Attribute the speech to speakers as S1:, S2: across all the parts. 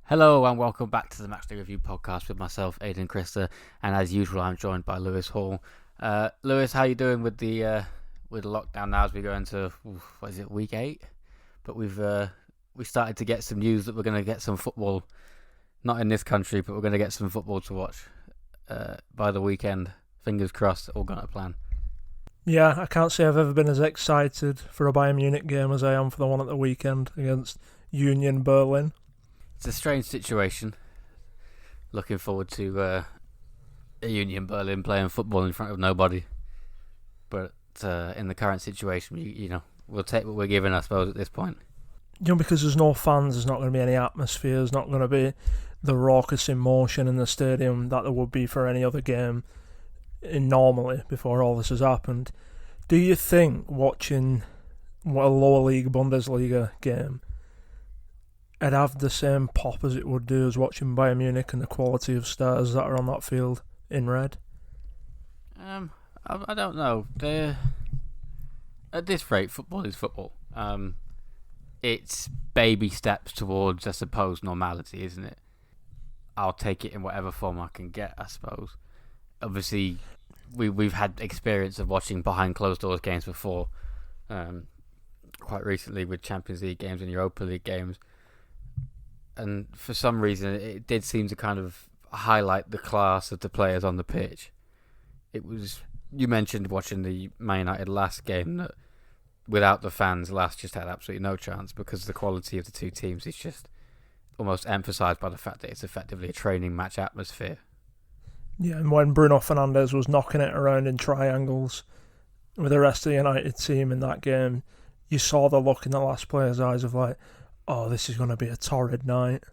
S1: Hello and welcome back to the MatchDayReview Podcast with myself, Aidan Christer, and as usual, I'm joined by Lewis Hall. Lewis, how you doing with the lockdown now as we go into week 8? But we started to get some news that we're going to get some football, not in this country, but we're going to get some football to watch by the weekend. Fingers crossed, all going to plan.
S2: Yeah, I can't say I've ever been as excited for a Bayern Munich game as I am for the one at the weekend against Union Berlin.
S1: It's a strange situation. Looking forward to a Union Berlin playing football in front of nobody. But in the current situation, you know, we'll take what we're given, I suppose, at this point.
S2: You know, because there's no fans, there's not going to be any atmosphere, there's not going to be the raucous emotion in the stadium that there would be for any other game normally before all this has happened. Do you think watching a lower league Bundesliga game it'd have the same pop as it would do as watching Bayern Munich and the quality of stars that are on that field in red?
S1: I don't know. At this rate, football is football. It's baby steps towards, I suppose, normality, isn't it? I'll take it in whatever form I can get, I suppose. Obviously, we've had experience of watching behind closed doors games before. Quite recently with Champions League games and Europa League games. And for some reason, it did seem to kind of highlight the class of the players on the pitch. You mentioned watching the Man United last game that without the fans, last just had absolutely no chance because the quality of the two teams is just almost emphasised by the fact that it's effectively a training match atmosphere.
S2: Yeah, and when Bruno Fernandes was knocking it around in triangles with the rest of the United team in that game, you saw the look in the last player's eyes of like, oh, this is going to be a torrid night.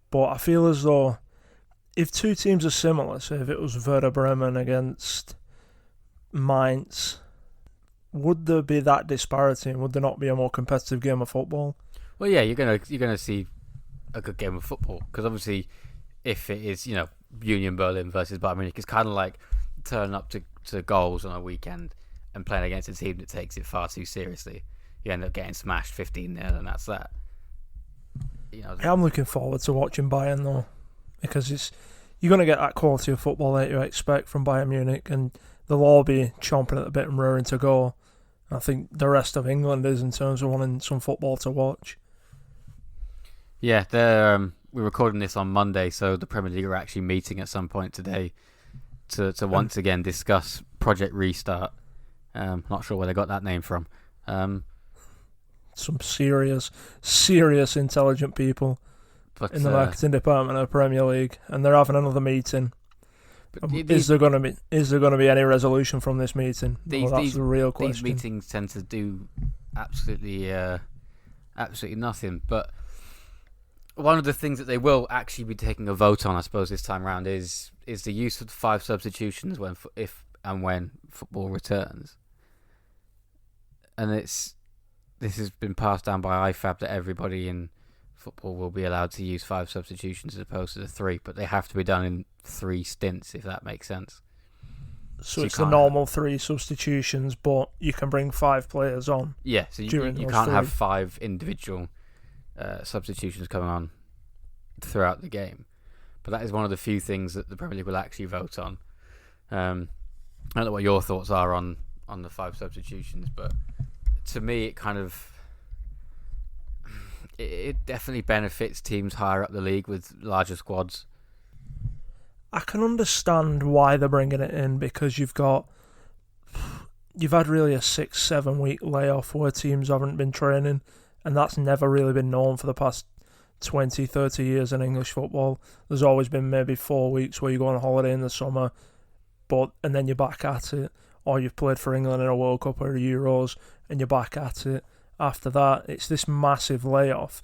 S2: But I feel as though if two teams are similar, say if it was Werder Bremen against Mainz, would there be that disparity and would there not be a more competitive game of football?
S1: Well, yeah, you're gonna see a good game of football because obviously, if it is Union Berlin versus Bayern Munich, it's kind of like turning up to goals on a weekend and playing against a team that takes it far too seriously. You end up getting smashed 15-0, and that's that.
S2: I'm looking forward to watching Bayern though, because you're going to get that quality of football that you expect from Bayern Munich, and they'll all be chomping at the bit and raring to go. I think the rest of England is in terms of wanting some football to watch.
S1: Yeah, we're recording this on Monday, so the Premier League are actually meeting at some point today to once again discuss Project Restart. Not sure where they got that name from.
S2: Some serious intelligent people in the marketing department of the Premier League, and they're having another meeting. Is there going to be any resolution from this meeting? That's the real question.
S1: These meetings tend to do absolutely nothing. But one of the things that they will actually be taking a vote on, I suppose, this time around is the use of 5 substitutions if and when football returns. And this has been passed down by IFAB that everybody in football will be allowed to use 5 substitutions as opposed to the 3, but they have to be done in 3 stints, if that makes sense.
S2: So it's the normal 3 substitutions, but you can bring 5 players on.
S1: Yeah, so you can't have 5 individual substitutions coming on throughout the game. But that is one of the few things that the Premier League will actually vote on. I don't know what your thoughts are on the 5 substitutions, but to me, it definitely benefits teams higher up the league with larger squads.
S2: I can understand why they're bringing it in, because you've had really a 6-7 week layoff where teams haven't been training, and that's never really been known for the past 20-30 years in English football. There's always been maybe 4 weeks where you go on holiday in the summer, and then you're back at it, or you've played for England in a World Cup or a Euros and you're back at it. After that, it's this massive layoff.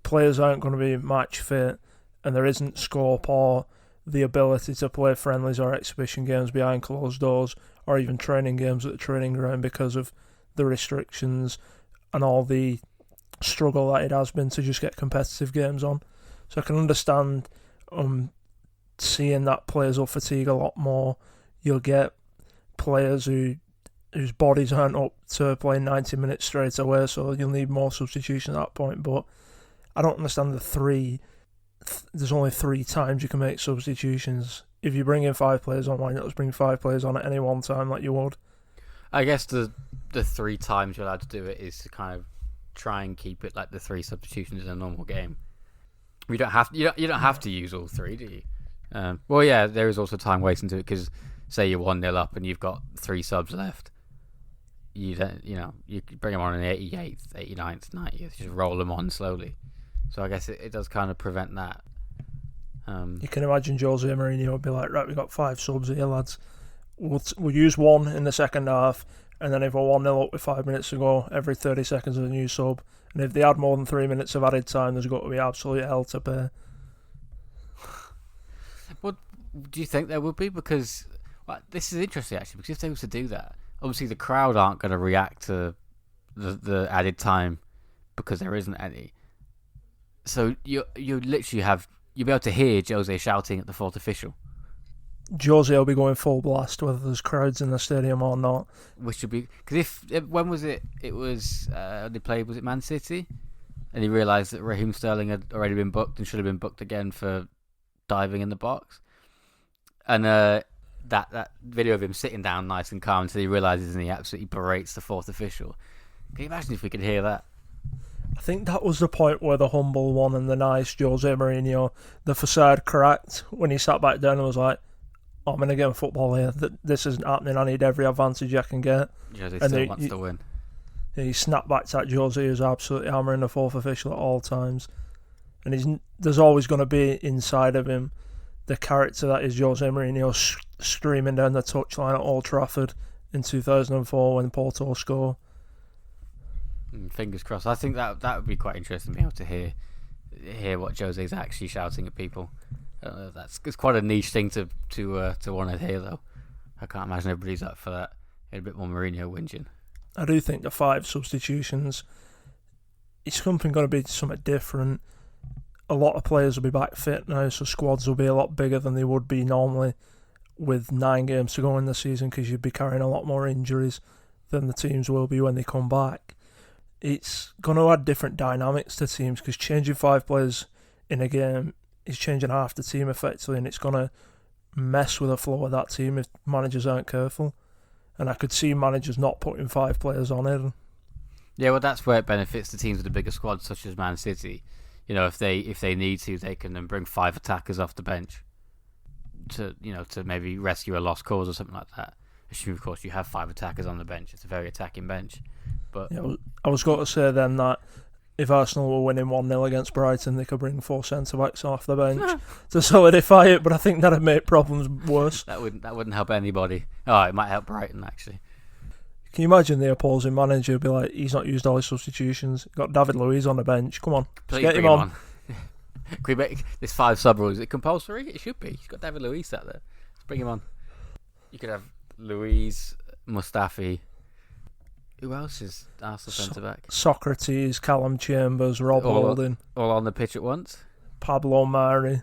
S2: Players aren't going to be match fit, and there isn't scope or the ability to play friendlies or exhibition games behind closed doors, or even training games at the training ground because of the restrictions and all the struggle that it has been to just get competitive games on. So I can understand seeing that players will fatigue a lot more. You'll get players whose bodies aren't up to play 90 minutes straight away, so you'll need more substitution at that point. But I don't understand the three there's only 3 times you can make substitutions. If you bring in 5 players on, why not just bring 5 players on at any one time like you would?
S1: I guess the 3 times you're allowed to do it is to kind of try and keep it like the 3 substitutions in a normal game. You don't have to use all 3, do you? Well, yeah, there is also time wasting to it because say you're 1-0 up and you've got 3 subs left. You bring them on in the 88th, 89th, 90th, just roll them on slowly. So I guess it does kind of prevent that.
S2: You can imagine Jose Mourinho would be like, right, we've got 5 subs here, lads. We'll use 1 in the second half, and then if we're 1-0 up with 5 minutes to go, every 30 seconds is a new sub. And if they add more than 3 minutes of added time, there's got to be absolute hell to pay.
S1: What do you think there would be? Because this is interesting, actually, because if they were to do that, obviously the crowd aren't going to react to the added time because there isn't any. So you literally you'll be able to hear Jose shouting at the 4th official.
S2: Jose will be going full blast whether there's crowds in the stadium or not.
S1: Which would be because when was it? It was they played. Was it Man City? And he realised that Raheem Sterling had already been booked and should have been booked again for diving in the box. And that video of him sitting down nice and calm until he realises and he absolutely berates the 4th official. Can you imagine if we could hear that?
S2: I think that was the point where the humble one and the nice Jose Mourinho, the facade cracked when he sat back down and was like, I'm in a game of football here. This isn't happening. I need every advantage I can get.
S1: Jose still wants to win.
S2: He snapped back to that Jose who's absolutely hammering the 4th official at all times. And there's always going to be inside of him the character that is Jose Mourinho screaming down the touchline at Old Trafford in 2004 when Porto score.
S1: Fingers crossed. I think that would be quite interesting being able to hear what Jose's actually shouting at people. It's quite a niche thing to want to hear, though. I can't imagine everybody's up for that. A bit more Mourinho whinging.
S2: I do think the 5 substitutions, it's going to be something different. A lot of players will be back fit now, so squads will be a lot bigger than they would be normally with 9 games to go in the season because you'd be carrying a lot more injuries than the teams will be when they come back. It's going to add different dynamics to teams because changing 5 players in a game is changing half the team effectively, and it's going to mess with the flow of that team if managers aren't careful. And I could see managers not putting 5 players on it.
S1: Yeah, well, that's where it benefits the teams with the bigger squads, such as Man City. You know, if they need to, they can then bring 5 attackers off the bench to maybe rescue a lost cause or something like that. Assuming, of course, you have 5 attackers on the bench. It's a very attacking bench. But
S2: yeah, I was going to say then that if Arsenal were winning 1-0 against Brighton, they could bring 4 centre-backs off the bench to solidify it, but I think that'd make problems worse.
S1: That wouldn't help anybody. Oh, it might help Brighton, actually.
S2: Can you imagine the opposing manager would be like, he's not used all his substitutions, got David Luiz on the bench, come on,
S1: please
S2: get him on.
S1: Can we make this 5 sub rule? Is it compulsory? It should be. He's got David Luiz out there. Let's bring him on. You could have Luiz, Mustafi. Who else is Arsenal centre-back?
S2: Socrates, Callum Chambers, Rob Holding.
S1: All on the pitch at once?
S2: Pablo Mari.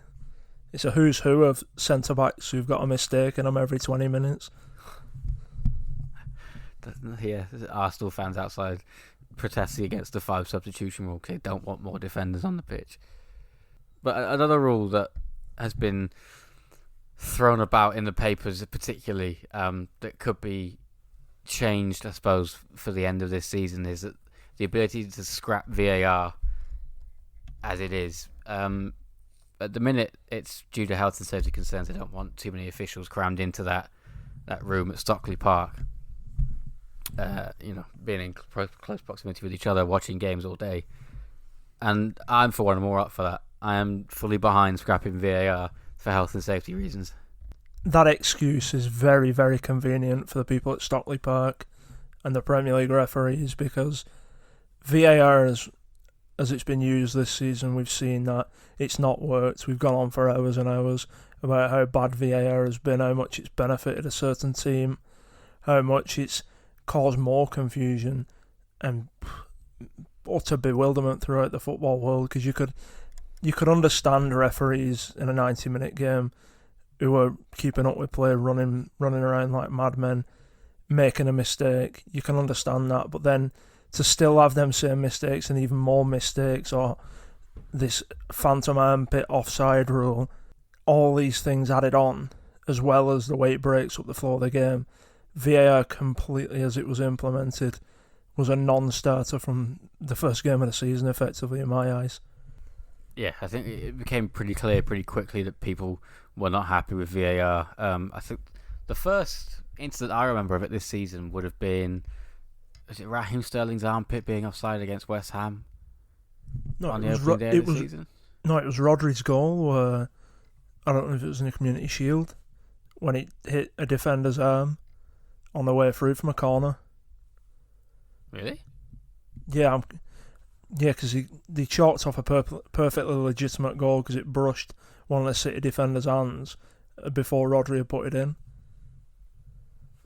S2: It's a who's who of centre-backs who've got a mistake in them every 20 minutes.
S1: Yeah, Arsenal fans outside protesting against the 5 substitution rule because they don't want more defenders on the pitch. But another rule that has been thrown about in the papers particularly that could be changed, I suppose, for the end of this season is that the ability to scrap VAR as it is. At the minute, it's due to health and safety concerns. They don't want too many officials crammed into that room at Stockley Park. Being in close proximity with each other, watching games all day. And I'm, for one, more up for that. I am fully behind scrapping VAR for health and safety reasons.
S2: That excuse is very, very convenient for the people at Stockley Park and the Premier League referees because VAR, as it's been used this season, we've seen that it's not worked. We've gone on for hours and hours about how bad VAR has been, how much it's benefited a certain team, how much it's caused more confusion and utter bewilderment throughout the football world because you could understand referees in a 90-minute game who are keeping up with play, running around like madmen, making a mistake. You can understand that, but then to still have them same mistakes and even more mistakes, or this phantom armpit offside rule, all these things added on, as well as the way it breaks up the flow of the game, VAR completely as it was implemented was a non-starter from the first game of the season, effectively, in my eyes.
S1: Yeah, I think it became pretty clear pretty quickly that people were not happy with VAR. I think the first incident I remember of it this season would have been, was it Raheem Sterling's armpit being offside against West Ham?
S2: No,
S1: on the
S2: it was
S1: opening day of the season?
S2: No, it was Rodri's goal where, I don't know if it was in the Community Shield, when it hit a defender's arm on the way through from a corner.
S1: Really?
S2: Yeah, because they chalked off a perfectly legitimate goal because it brushed one of the City defenders' hands before Rodri had put it in.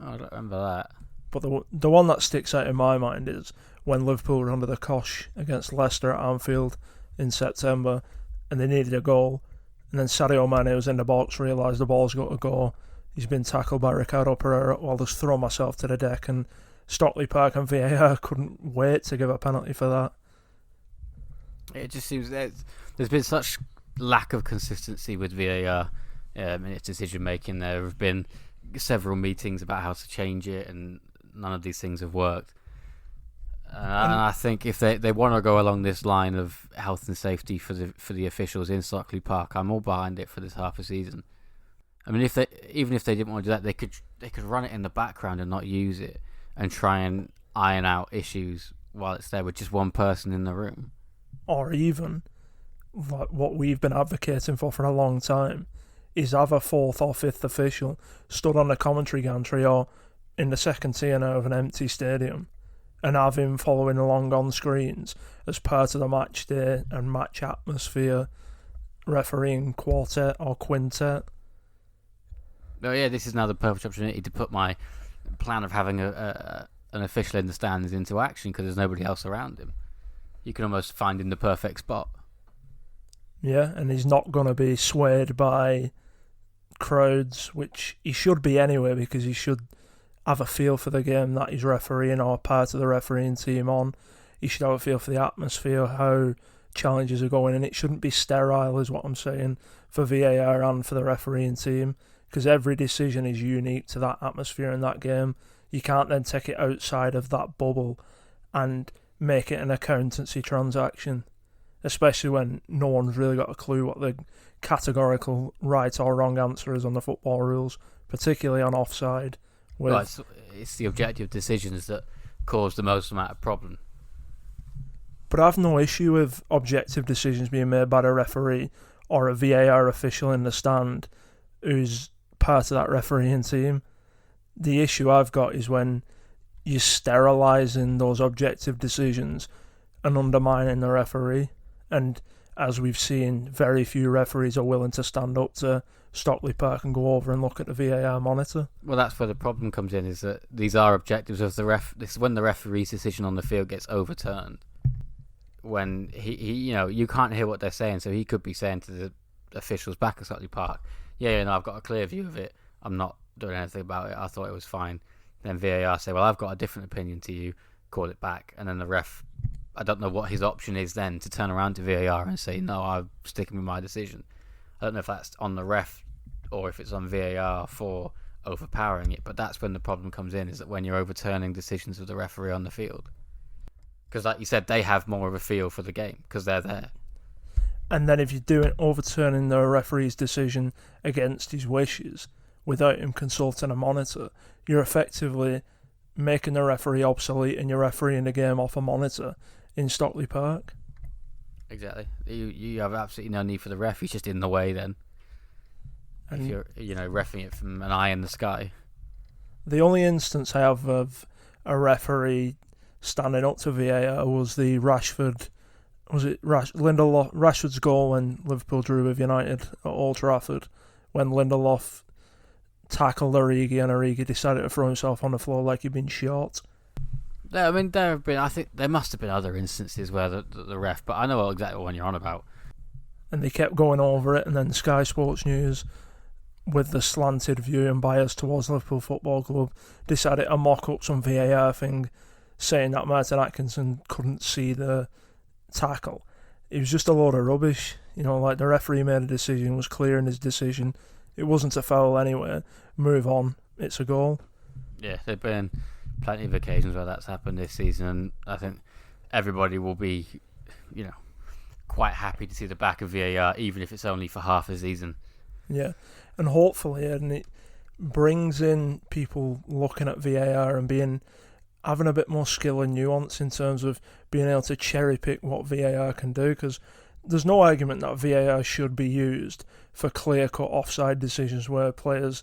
S1: Oh, I don't remember that.
S2: But the one that sticks out in my mind is when Liverpool were under the cosh against Leicester at Anfield in September and they needed a goal, and then Sadio Mane was in the box, realised the ball's got to go. He's been tackled by Ricardo Pereira. Well, I'll just throw myself to the deck, and Stockley Park and VAR couldn't wait to give a penalty for that.
S1: It just seems there's been such lack of consistency with VAR in its decision making. There have been several meetings about how to change it, and none of these things have worked. And I think if they want to go along this line of health and safety for the officials in Stockley Park, I'm all behind it for this half a season. I mean, even if they didn't want to do that, they could run it in the background and not use it, and try and iron out issues while it's there with just one person in the room.
S2: Or even, like what we've been advocating for a long time, is have a fourth or fifth official stood on the commentary gantry or in the second tier now of an empty stadium, and have him following along on screens as part of the match day and match atmosphere refereeing quartet or quintet.
S1: Oh yeah, this is now the perfect opportunity to put my plan of having an official in the stands into action because there's nobody else around him. You can almost find him the perfect spot.
S2: Yeah, and he's not going to be swayed by crowds, which he should be anyway, because he should have a feel for the game that he's refereeing or part of the refereeing team on. He should have a feel for the atmosphere, how challenges are going, and it shouldn't be sterile, is what I'm saying, for VAR and for the refereeing team, because every decision is unique to that atmosphere in that game. You can't then take it outside of that bubble and make it an accountancy transaction, especially when no one's really got a clue what the categorical right or wrong answer is on the football rules, particularly on offside.
S1: Right, so it's the objective decisions that cause the most amount of problem.
S2: But I have no issue with objective decisions being made by the referee or a VAR official in the stand who's part of that refereeing team. The issue I've got is when you're sterilising those objective decisions and undermining the referee. And as we've seen, very few referees are willing to stand up to Stockley Park and go over and look at the VAR monitor.
S1: Well, that's where the problem comes in, is that these are objectives of the ref. This is when the referee's decision on the field gets overturned. When he you can't hear what they're saying, so he could be saying to the officials back at Stockley Park, no, I've got a clear view of it. I'm not doing anything about it. I thought it was fine. Then VAR say, well, I've got a different opinion to you. Call it back. And then the ref, I don't know what his option is then to turn around to VAR and say, no, I'm sticking with my decision. I don't know if that's on the ref or if it's on VAR for overpowering it. But that's when the problem comes in, is that when you're overturning decisions of the referee on the field. Because like you said, they have more of a feel for the game because they're there.
S2: And then if you're doing overturning the referee's decision against his wishes without him consulting a monitor, you're effectively making the referee obsolete and you're refereeing the game off a monitor in Stockley Park.
S1: Exactly. You have absolutely no need for the ref. He's just in the way then. And if you're reffing it from an eye in the sky. The
S2: only instance I have of a referee standing up to VAR was the Rashford's goal when Liverpool drew with United at Old Trafford, when Lindelof tackled Origi and Origi decided to throw himself on the floor like he'd been shot.
S1: Yeah, I mean, I think there must have been other instances where the ref, but I know exactly what one you're on about.
S2: And they kept going over it, and then Sky Sports News, with the slanted view and bias towards Liverpool Football Club, decided to mock up some VAR thing, saying that Martin Atkinson couldn't see the tackle. it was just a load of rubbish. Like the referee made a decision, was clear in his decision. It wasn't a foul anyway. Move on. It's a goal.
S1: Yeah, there've been plenty of occasions where that's happened this season, and I think everybody will be, quite happy to see the back of VAR, even if it's only for half a season.
S2: Yeah, and hopefully, and it brings in people looking at VAR and having a bit more skill and nuance in terms of being able to cherry pick what VAR can do, because there's no argument that VAR should be used for clear-cut offside decisions where players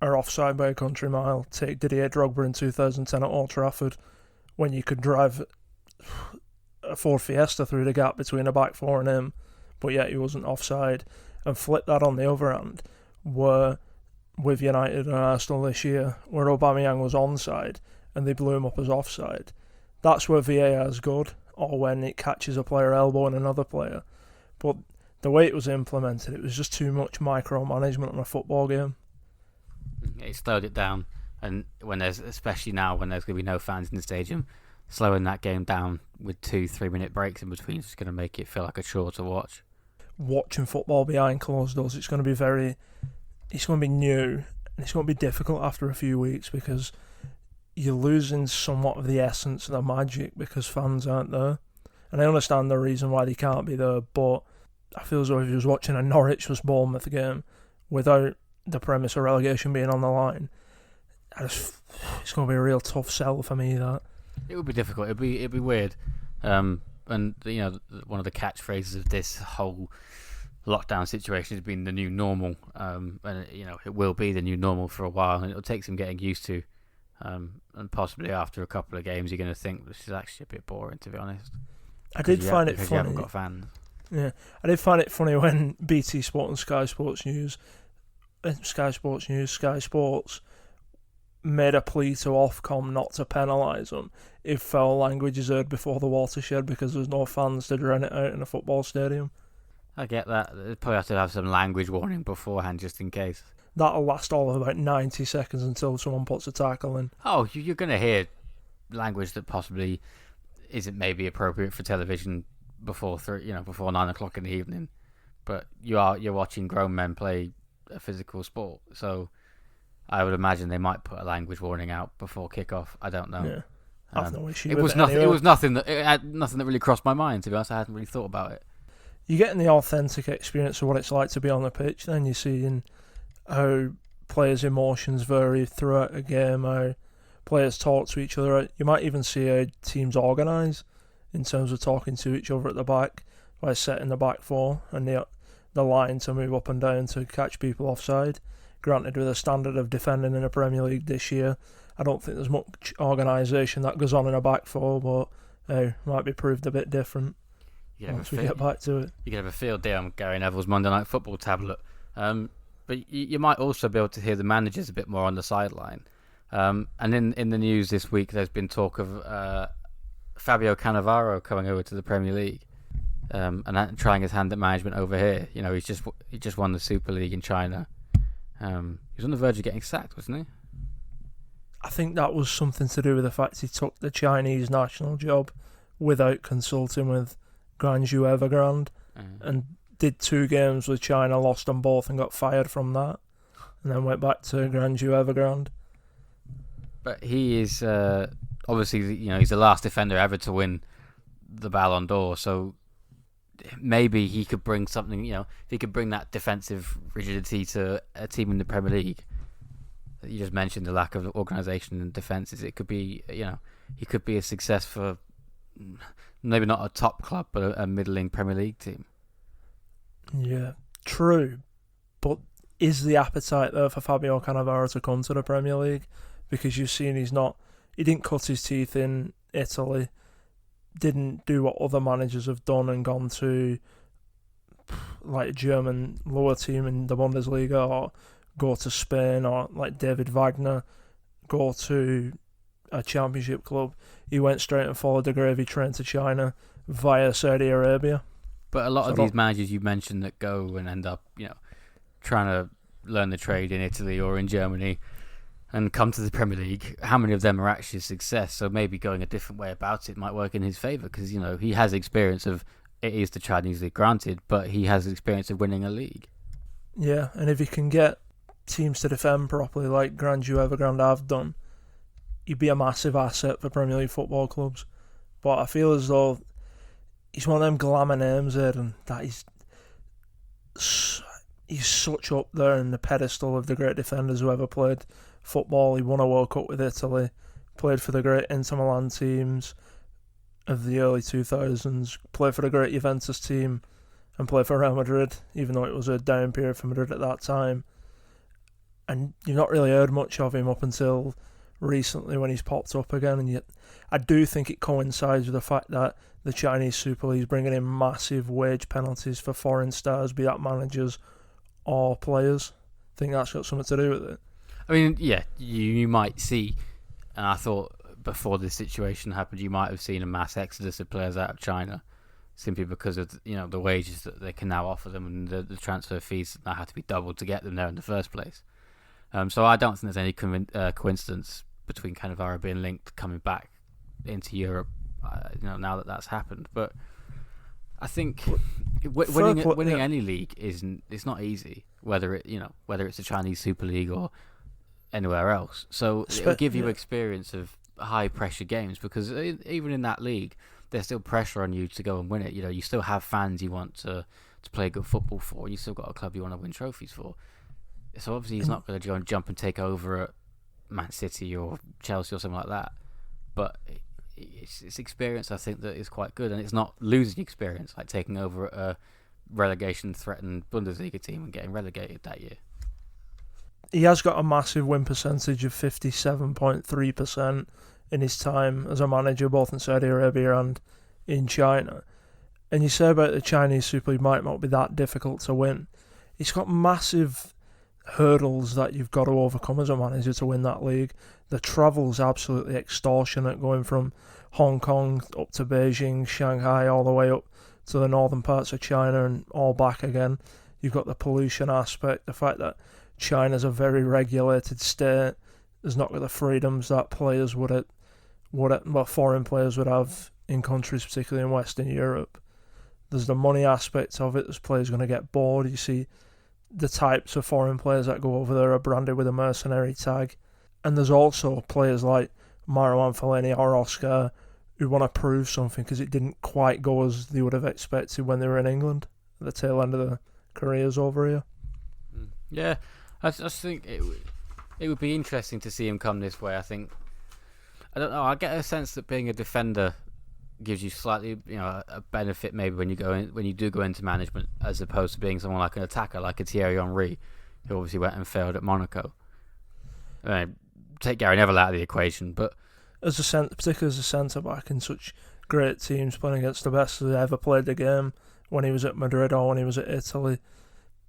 S2: are offside by a country mile. Take Didier Drogba in 2010 at Old Trafford, when you could drive a Ford Fiesta through the gap between a back four and him, but yet he wasn't offside. And flip that on the other hand, where with United and Arsenal this year, where Aubameyang was onside and they blew him up as offside. That's where VAR is good, or when it catches a player elbowing another player. But the way it was implemented, it was just too much micromanagement on a football game.
S1: It slowed it down, and especially now when there's going to be no fans in the stadium, slowing that game down with 2-3 minute breaks in between is just going to make it feel like a chore to watch.
S2: Watching football behind closed doors, it's going to be new, and it's going to be difficult after a few weeks, because you're losing somewhat of the essence of the magic because fans aren't there. And I understand the reason why they can't be there, but I feel as though if you was watching a Norwich vs Bournemouth game without the premise of relegation being on the line, it's going to be a real tough sell for me. That
S1: it would be difficult. It'd be weird. And one of the catchphrases of this whole lockdown situation has been the new normal. And it will be the new normal for a while, and it'll take some getting used to. And possibly after a couple of games, you're going to think this is actually a bit boring, to be honest.
S2: I did find it funny.
S1: You haven't got fans.
S2: Yeah, I did find it funny when BT Sport and Sky Sports made a plea to Ofcom not to penalise them if foul language is heard before the watershed, because there's no fans to drown it out in a football stadium.
S1: I get that. They'd probably have to have some language warning beforehand, just in case.
S2: That'll last all of about 90 seconds until someone puts a tackle in.
S1: Oh, you're going to hear language that possibly isn't maybe appropriate for television before 9 o'clock in the evening, but you're watching grown men play a physical sport, so I would imagine they might put a language warning out before kick-off. I don't know.
S2: Yeah. I've no issue
S1: it
S2: with
S1: was
S2: it
S1: nothing.
S2: anyway.
S1: It was nothing that it had nothing that really crossed my mind. To be honest, I hadn't really thought about it.
S2: You're getting the authentic experience of what it's like to be on the pitch. Then you're seeing how players' emotions vary throughout a game, how players talk to each other. You might even see how teams organise in terms of talking to each other at the back by setting the back four and the line to move up and down to catch people offside. Granted, with a standard of defending in the Premier League this year, I don't think there's much organisation that goes on in a back four, but might be proved a bit different once we get back to it.
S1: You can have a field day on Gary Neville's Monday Night Football tablet. But you might also be able to hear the managers a bit more on the sideline. And in the news this week, there's been talk of Fabio Cannavaro coming over to the Premier League and trying his hand at management over here. He just won the Super League in China. He was on the verge of getting sacked, wasn't he?
S2: I think that was something to do with the fact he took the Chinese national job without consulting with Guangzhou Evergrande and did 2 games with China, lost them both and got fired from that, and then went back to Guangzhou Evergrande.
S1: But he is obviously, he's the last defender ever to win the Ballon d'Or, so maybe he could bring something, if he could bring that defensive rigidity to a team in the Premier League. You just mentioned the lack of organisation and defences. It could be, he could be a success for maybe not a top club, but a middling Premier League team.
S2: Yeah, true. But is the appetite there for Fabio Cannavaro to come to the Premier League? Because you've seen he didn't cut his teeth in Italy, didn't do what other managers have done and gone to like a German lower team in the Bundesliga, or go to Spain, or like David Wagner, go to a championship club. He went straight and followed the gravy train to China via Saudi Arabia.
S1: But a lot of these managers you mentioned that go and end up, trying to learn the trade in Italy or in Germany and come to the Premier League, how many of them are actually a success? So maybe going a different way about it might work in his favour, because, he has experience of it is the Chinese league, granted, but he has experience of winning a league.
S2: Yeah, and if he can get teams to defend properly, like Grandview Evergrande have done, he'd be a massive asset for Premier League football clubs. But I feel as though he's one of them glamour names there, and that he's such up there in the pedestal of the great defenders who ever played football. He won a World Cup with Italy, played for the great Inter Milan teams of the early 2000s, played for the great Juventus team, and played for Real Madrid, even though it was a down period for Madrid at that time. And you've not really heard much of him up until recently when he's popped up again. And yet, I do think it coincides with the fact that the Chinese Super League is bringing in massive wage penalties for foreign stars, be that managers or players. I think that's got something to do with it.
S1: I mean, yeah, you might see, and I thought before this situation happened, you might have seen a mass exodus of players out of China, simply because of the wages that they can now offer them and the transfer fees that now have to be doubled to get them there in the first place. So I don't think there's any coincidence between Cannavaro being linked coming back into Europe, now that that's happened. But I think winning any league it's not easy, whether it's the Chinese Super League or anywhere else. So it'll give you experience of high pressure games, because even in that league, there's still pressure on you to go and win it. You still have fans you want to play good football for. You still got a club you want to win trophies for. So obviously he's not going to go and jump and take over at Man City or Chelsea or something like that. But it's experience, I think, that is quite good, and it's not losing experience, like taking over a relegation-threatened Bundesliga team and getting relegated that year.
S2: He has got a massive win percentage of 57.3% in his time as a manager, both in Saudi Arabia and in China. And you say about the Chinese Super League might not be that difficult to win. It's got massive hurdles that you've got to overcome as a manager to win that league. The travel's absolutely extortionate, going from Hong Kong up to Beijing, Shanghai, all the way up to the northern parts of China and all back again. You've got the pollution aspect, the fact that China's a very regulated state. There's not got the freedoms that players foreign players would have in countries, particularly in Western Europe. There's the money aspect of it. There's players going to get bored. You see the types of foreign players that go over there are branded with a mercenary tag. And there's also players like Marouane Fellaini or Oscar who want to prove something because it didn't quite go as they would have expected when they were in England at the tail end of their careers over here.
S1: Yeah, I just think it would be interesting to see him come this way. I don't know, I get a sense that being a defender gives you slightly, a benefit maybe when you do go into management, as opposed to being someone like an attacker, like a Thierry Henry, who obviously went and failed at Monaco. Take Gary Neville out of the equation, but
S2: particularly as a centre back in such great teams, playing against the best that ever played the game, when he was at Madrid or when he was at Italy,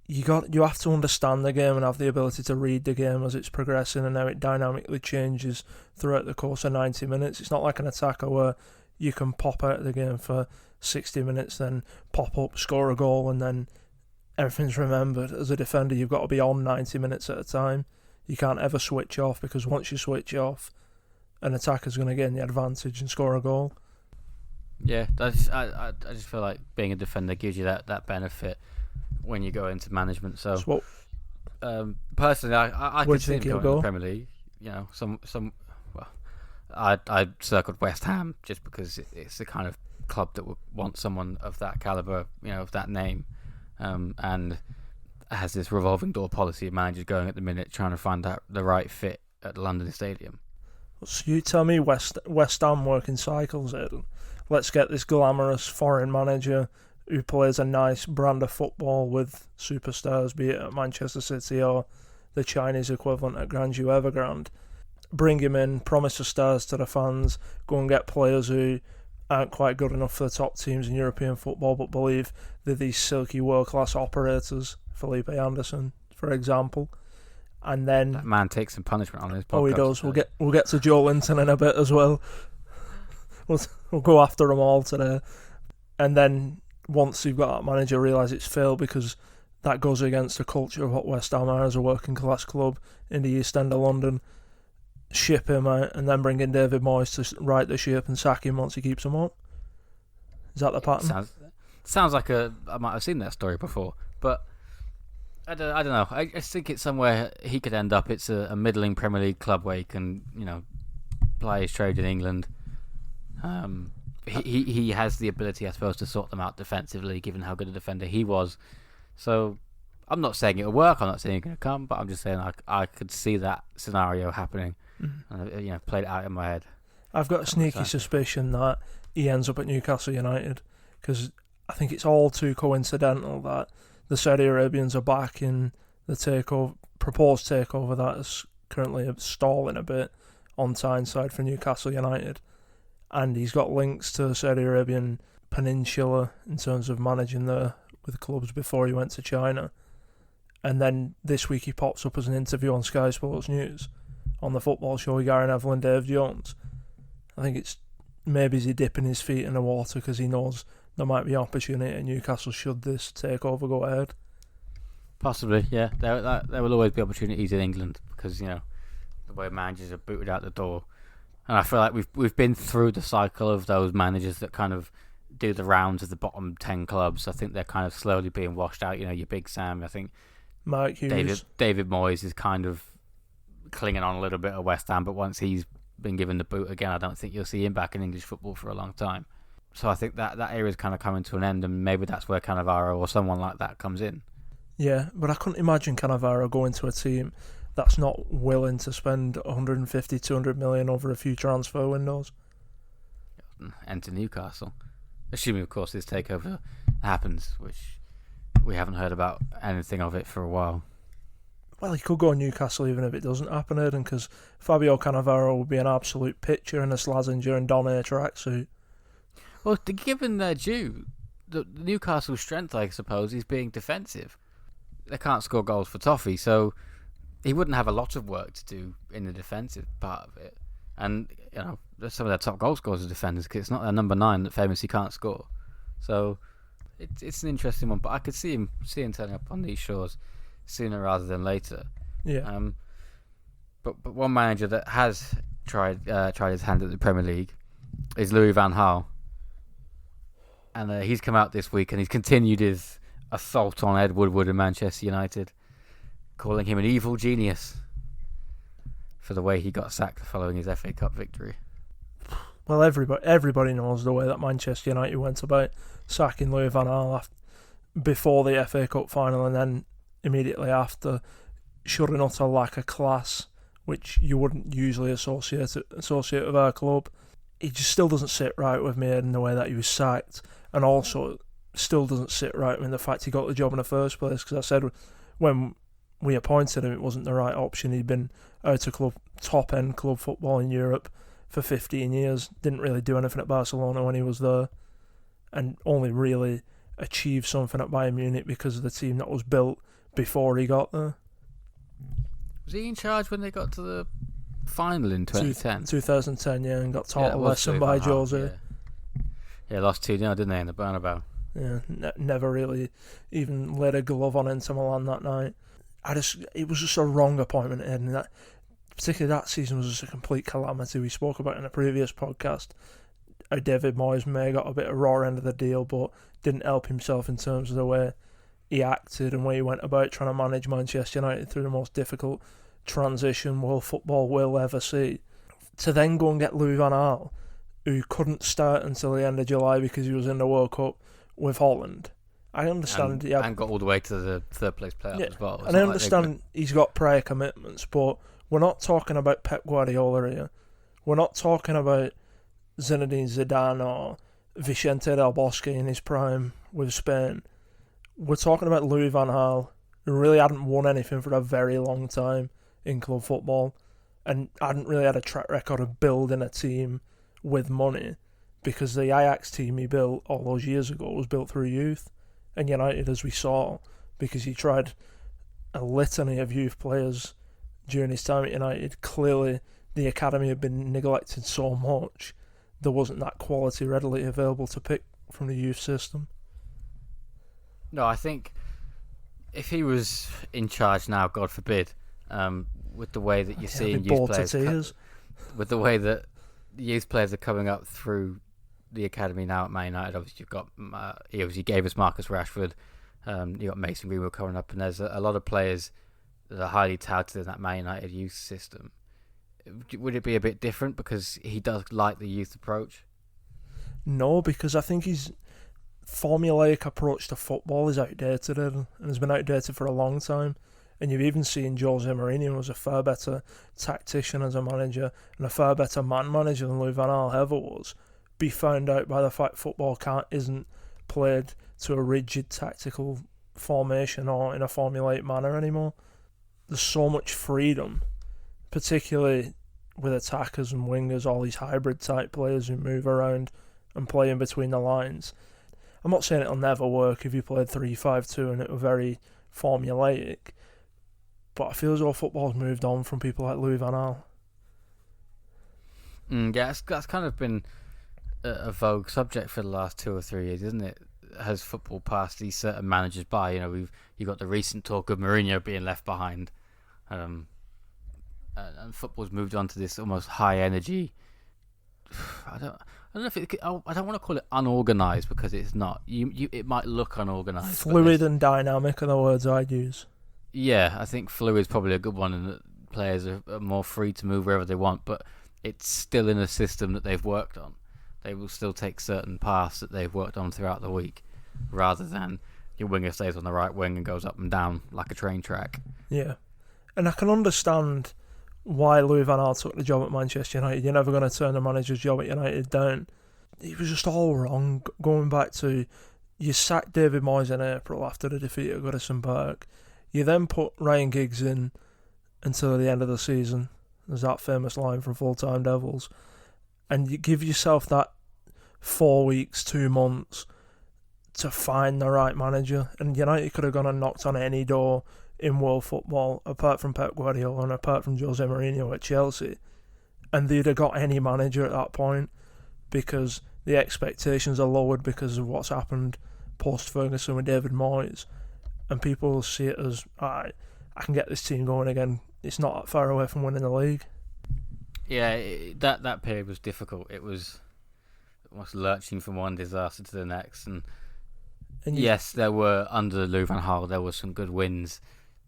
S2: you have to understand the game and have the ability to read the game as it's progressing and how it dynamically changes throughout the course of 90 minutes. It's not like an attacker where you can pop out of the game for 60 minutes, then pop up, score a goal, and then everything's remembered. As a defender, you've got to be on 90 minutes at a time. You can't ever switch off, because once you switch off, an attacker's going to gain the advantage and score a goal.
S1: Yeah, I just feel like being a defender gives you that benefit when you go into management. So personally, I could see him going to the Premier League. I circled West Ham just because it's the kind of club that would want someone of that caliber, of that name, and has this revolving door policy of managers going at the minute trying to find out the right fit at the London Stadium.
S2: So you tell me West Ham work in cycles, Aidan. Let's get this glamorous foreign manager who plays a nice brand of football with superstars, be it at Manchester City or the Chinese equivalent at Grandview Evergrande. Bring him in, promise the stars to the fans, go and get players who aren't quite good enough for the top teams in European football but believe they're these silky world-class operators, Felipe Anderson, for example. And then
S1: that man takes some punishment on his podcast.
S2: Oh, he does. We'll get to Joe Linton in a bit as well. We'll go after them all today. And then once you've got that manager, realise it's failed, because that goes against the culture of what West Ham are as a working class club in the East End of London. Ship him out and then bring in David Moyes to right the ship and sack him once he keeps him up. Is that the pattern?
S1: Sounds like I might have seen that story before, but I don't know. I just think it's somewhere he could end up. It's a middling Premier League club where he can, ply his trade in England. He has the ability, I suppose, to sort them out defensively, given how good a defender he was. So I'm not saying it'll work. I'm not saying it's going to come, but I'm just saying I could see that scenario happening. And, played it out in my head.
S2: I've got a sneaky suspicion that he ends up at Newcastle United, because I think it's all too coincidental that the Saudi Arabians are back in the proposed takeover that is currently stalling a bit on Tyneside for Newcastle United. And he's got links to the Saudi Arabian peninsula in terms of managing with clubs before he went to China. And then this week he pops up as an interview on Sky Sports News on the football show with Gary Neville and Dave Jones. I think it's maybe he's dipping his feet in the water because he knows there might be opportunity at Newcastle should this takeover go ahead.
S1: Possibly, yeah. There will always be opportunities in England because, the way managers are booted out the door. And I feel like we've been through the cycle of those managers that kind of do the rounds of the bottom 10 clubs. I think they're kind of slowly being washed out. Your Big Sam, I think
S2: Mike Hughes.
S1: David Moyes is kind of clinging on a little bit at West Ham, but once he's been given the boot again, I don't think you'll see him back in English football for a long time. So I think that era is kind of coming to an end, and maybe that's where Cannavaro or someone like that comes in.
S2: Yeah, but I couldn't imagine Cannavaro going to a team that's not willing to spend 150, 200 million over a few transfer windows.
S1: Enter Newcastle. Assuming, of course, this takeover happens, which we haven't heard about anything of it for a while.
S2: Well, he could go Newcastle even if it doesn't happen, Aidan, because Fabio Cannavaro would be an absolute picture in a Slazenger and Donner tracksuit.
S1: Well, given their due, the Newcastle's strength, I suppose, is being defensive. They can't score goals for toffee, so he wouldn't have a lot of work to do in the defensive part of it. And, some of their top goal scorers are defenders, because it's not their number 9 that famously can't score. So it's an interesting one, but I could see him turning up on these shores sooner rather than later.
S2: Yeah.
S1: But one manager that has tried his hand at the Premier League is Louis van Gaal. And he's come out this week and he's continued his assault on Ed Woodward and Manchester United, calling him an evil genius for the way he got sacked following his FA Cup victory.
S2: Well, everybody knows the way that Manchester United went about sacking Louis van Gaal before the FA Cup final and then immediately after, showing utter lack of class, which you wouldn't usually associate with our club. It just still doesn't sit right with me in the way that he was sacked, and also still doesn't sit right with the fact he got the job in the first place, because I said when we appointed him it wasn't the right option. He'd been out of top end club football in Europe for 15 years, didn't really do anything at Barcelona when he was there, and only really achieved something at Bayern Munich because of the team that was built before he got there.
S1: Was he in charge when they got to the final in 2010?
S2: 2010, yeah, and got taught a lesson by Jose.
S1: Yeah, lost 2-0, didn't they, in the Bernabeu?
S2: Yeah, never really even laid a glove on Inter Milan that night. It was just a wrong appointment, and particularly that season was just a complete calamity. We spoke about in a previous podcast how David Moyes may have got a bit of raw end of the deal, but didn't help himself in terms of the way he acted and way he went about trying to manage Manchester United through the most difficult transition world football will ever see. To then go and get Louis van Gaal, who couldn't start until the end of July because he was in the World Cup with Holland. I understand.
S1: And got all the way to the third place playoff as well.
S2: And I understand he's got prior commitments, but we're not talking about Pep Guardiola here. We're not talking about Zinedine Zidane or Vicente Del Bosque in his prime with Spain. We're talking about Louis van Gaal, who really hadn't won anything for a very long time in club football and hadn't really had a track record of building a team with money, because the Ajax team he built all those years ago was built through youth, and United, as we saw, because he tried a litany of youth players during his time at United, clearly the academy had been neglected so much there wasn't that quality readily available to pick from the youth system.
S1: No, I think if he was in charge now, God forbid, with the way that you're seeing youth players, with the way that youth players are coming up through the academy now at Man United. Obviously, you've got he obviously gave us Marcus Rashford. You got Mason Greenwood coming up, and there's a lot of players that are highly touted in that Man United youth system. Would it be a bit different because he does like the youth approach?
S2: No, because I think his formulaic approach to football is outdated and has been outdated for a long time. And you've even seen Jose Mourinho was a far better tactician as a manager and a far better man manager than Louis van Gaal ever was, be found out by the fact football isn't played to a rigid tactical formation or in a formulaic manner anymore. There's so much freedom, particularly with attackers and wingers, all these hybrid type players who move around and play in between the lines. I'm not saying it'll never work if you played 3-5-2 and it were very formulaic, but I feel as though football's moved on from people like Louis van Gaal.
S1: Yeah, that's kind of been a vogue subject for the last 2 or 3 years, isn't it? Has football passed these certain managers by? You got the recent talk of Mourinho being left behind, and football's moved on to this almost high energy. I don't know if I don't want to call it unorganised because it's not. It might look unorganised.
S2: Fluid and dynamic are the words I'd use.
S1: Yeah, I think fluid is probably a good one, and that players are more free to move wherever they want. But it's still in a system that they've worked on. They will still take certain paths that they've worked on throughout the week, rather than your winger stays on the right wing and goes up and down like a train track.
S2: Yeah, and I can understand why Louis van Gaal took the job at Manchester United. You're never going to turn a manager's job at United down. He was just all wrong. Going back to, you sacked David Moyes in April after the defeat at Goodison Park. You then put Ryan Giggs in until the end of the season. There's that famous line from Full Time Devils. And you give yourself that 4 weeks, 2 months to find the right manager. And United could have gone and knocked on any door in world football, apart from Pep Guardiola and apart from Jose Mourinho at Chelsea. And they'd have got any manager at that point because the expectations are lowered because of what's happened post-Ferguson with David Moyes. And people will see it as, I can get this team going again. It's not that far away from winning the league.
S1: Yeah, that period was difficult. It was almost lurching from one disaster to the next. And yes, there were, under Louis van Gaal, there were some good wins,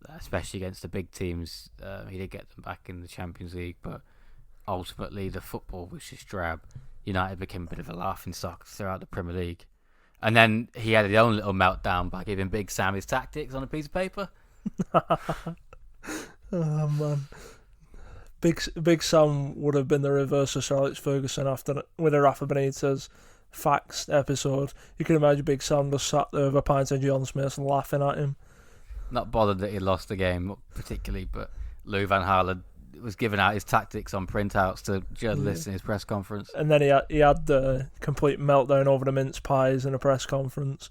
S1: especially against the big teams. He did get them back in the Champions League, but ultimately the football was just drab. United became a bit of a laughingstock throughout the Premier League. And then he had his own little meltdown by giving Big Sam his tactics on a piece of paper.
S2: Oh, man. Big Sam would have been the reverse of Sir Alex Ferguson with a Rafa Benitez facts episode. You can imagine Big Sam just sat there with a pint of John Smith laughing at him.
S1: Not bothered that he lost the game particularly, but Louis van Gaal was giving out his tactics on printouts to journalists in his press conference.
S2: And then he had the complete meltdown over the mince pies in a press conference.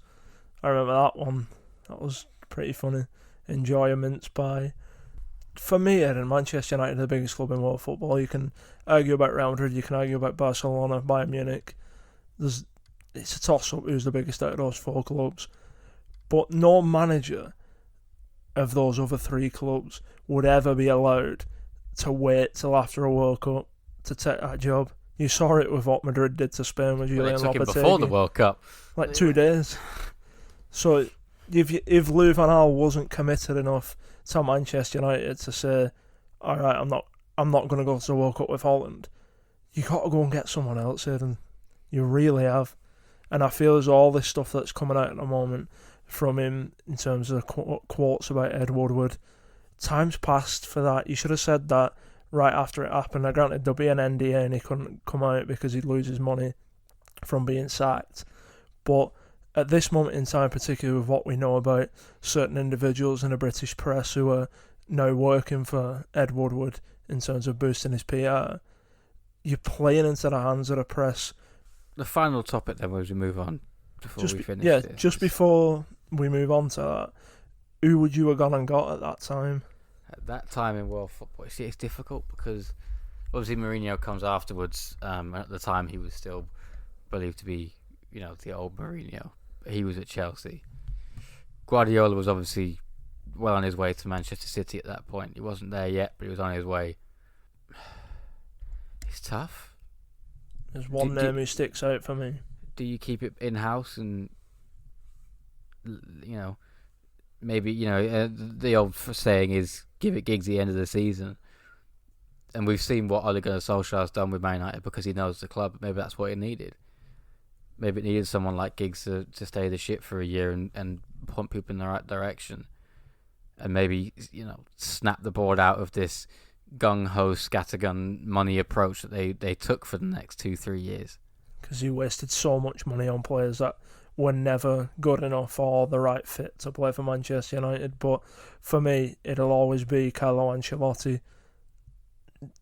S2: I remember that one. That was pretty funny. Enjoy a mince pie. For me, Manchester United are the biggest club in world football. You can argue about Real Madrid, you can argue about Barcelona, Bayern Munich. It's a toss-up who's the biggest out of those 4 clubs. But no manager of those other 3 clubs would ever be allowed to wait till after a World Cup to take that job. You saw it with what Madrid did to Spain with Julian Lopetegui.
S1: They took him before the World Cup.
S2: Like 2 days. So if Louis van Gaal wasn't committed enough to Manchester United to say, all right, I'm not going to go to the World Cup with Holland, you got to go and get someone else, Aidan. You really have. And I feel as all this stuff that's coming out at the moment from him in terms of quotes about Ed Woodward, time's passed for that. You should have said that right after it happened. Now, granted, there'll be an NDA and he couldn't come out because he'd lose his money from being sacked. But at this moment in time, particularly with what we know about certain individuals in the British press who are now working for Ed Woodward in terms of boosting his PR, you're playing into the hands of the press.
S1: The final topic then, as we move on, before we finish
S2: yeah,
S1: this.
S2: Just before we move on to that, who would you have gone and got at that time?
S1: At that time in world football, see, it's difficult because obviously Mourinho comes afterwards. At the time, he was still believed to be, the old Mourinho. He was at Chelsea. Guardiola was obviously well on his way to Manchester City at that point. He wasn't there yet, but he was on his way. It's tough.
S2: There's one name who sticks out for me.
S1: Do you keep it in-house and, maybe, the old saying is give it Giggs the end of the season. And we've seen what Ole Gunnar Solskjaer's done with Man United because he knows the club. Maybe that's what it needed. Maybe it needed someone like Giggs to stay the ship for a year and pump people in the right direction. And maybe, snap the board out of this gung-ho, scattergun money approach that they took for the next 2-3 years.
S2: Because he wasted so much money on players that were never good enough or the right fit to play for Manchester United. But for me, it'll always be Carlo Ancelotti.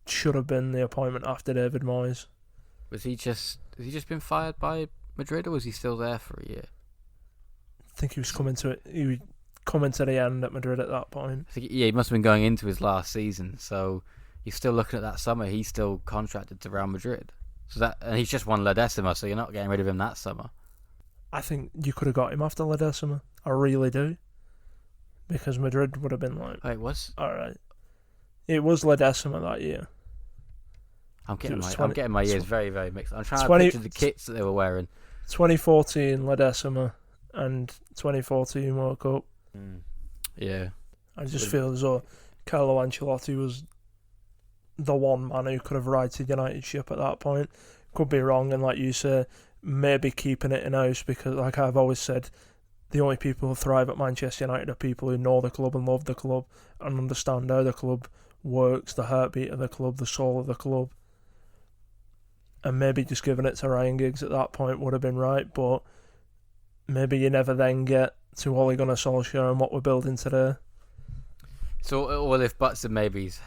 S2: Should have been the appointment after David Moyes.
S1: Has he just been fired by Madrid, or was he still there for a year?
S2: I think he was coming to it. He was coming to the end at Madrid at that point.
S1: I think, he must have been going into his last season. So you're still looking at that summer. He's still contracted to Real Madrid. And he's just won La Decima, so you're not getting rid of him that summer.
S2: I think you could have got him after La Decima. I really do. Because Madrid would have been like...
S1: Wait, was?
S2: Alright. It was La Decima that year.
S1: I'm getting my years very, very mixed. I'm trying to picture the kits that they were wearing.
S2: 2014 La Decima and 2014 World Cup.
S1: Yeah.
S2: I just feel as though Carlo Ancelotti was the one man who could have righted United ship at that point. Could be wrong, and like you say, maybe keeping it in-house, because like I've always said, the only people who thrive at Manchester United are people who know the club and love the club and understand how the club works, the heartbeat of the club, the soul of the club. And maybe just giving it to Ryan Giggs at that point would have been right, but maybe you never then get to Ole Gunnar Solskjaer and what we're building today.
S1: So all if buts and maybes.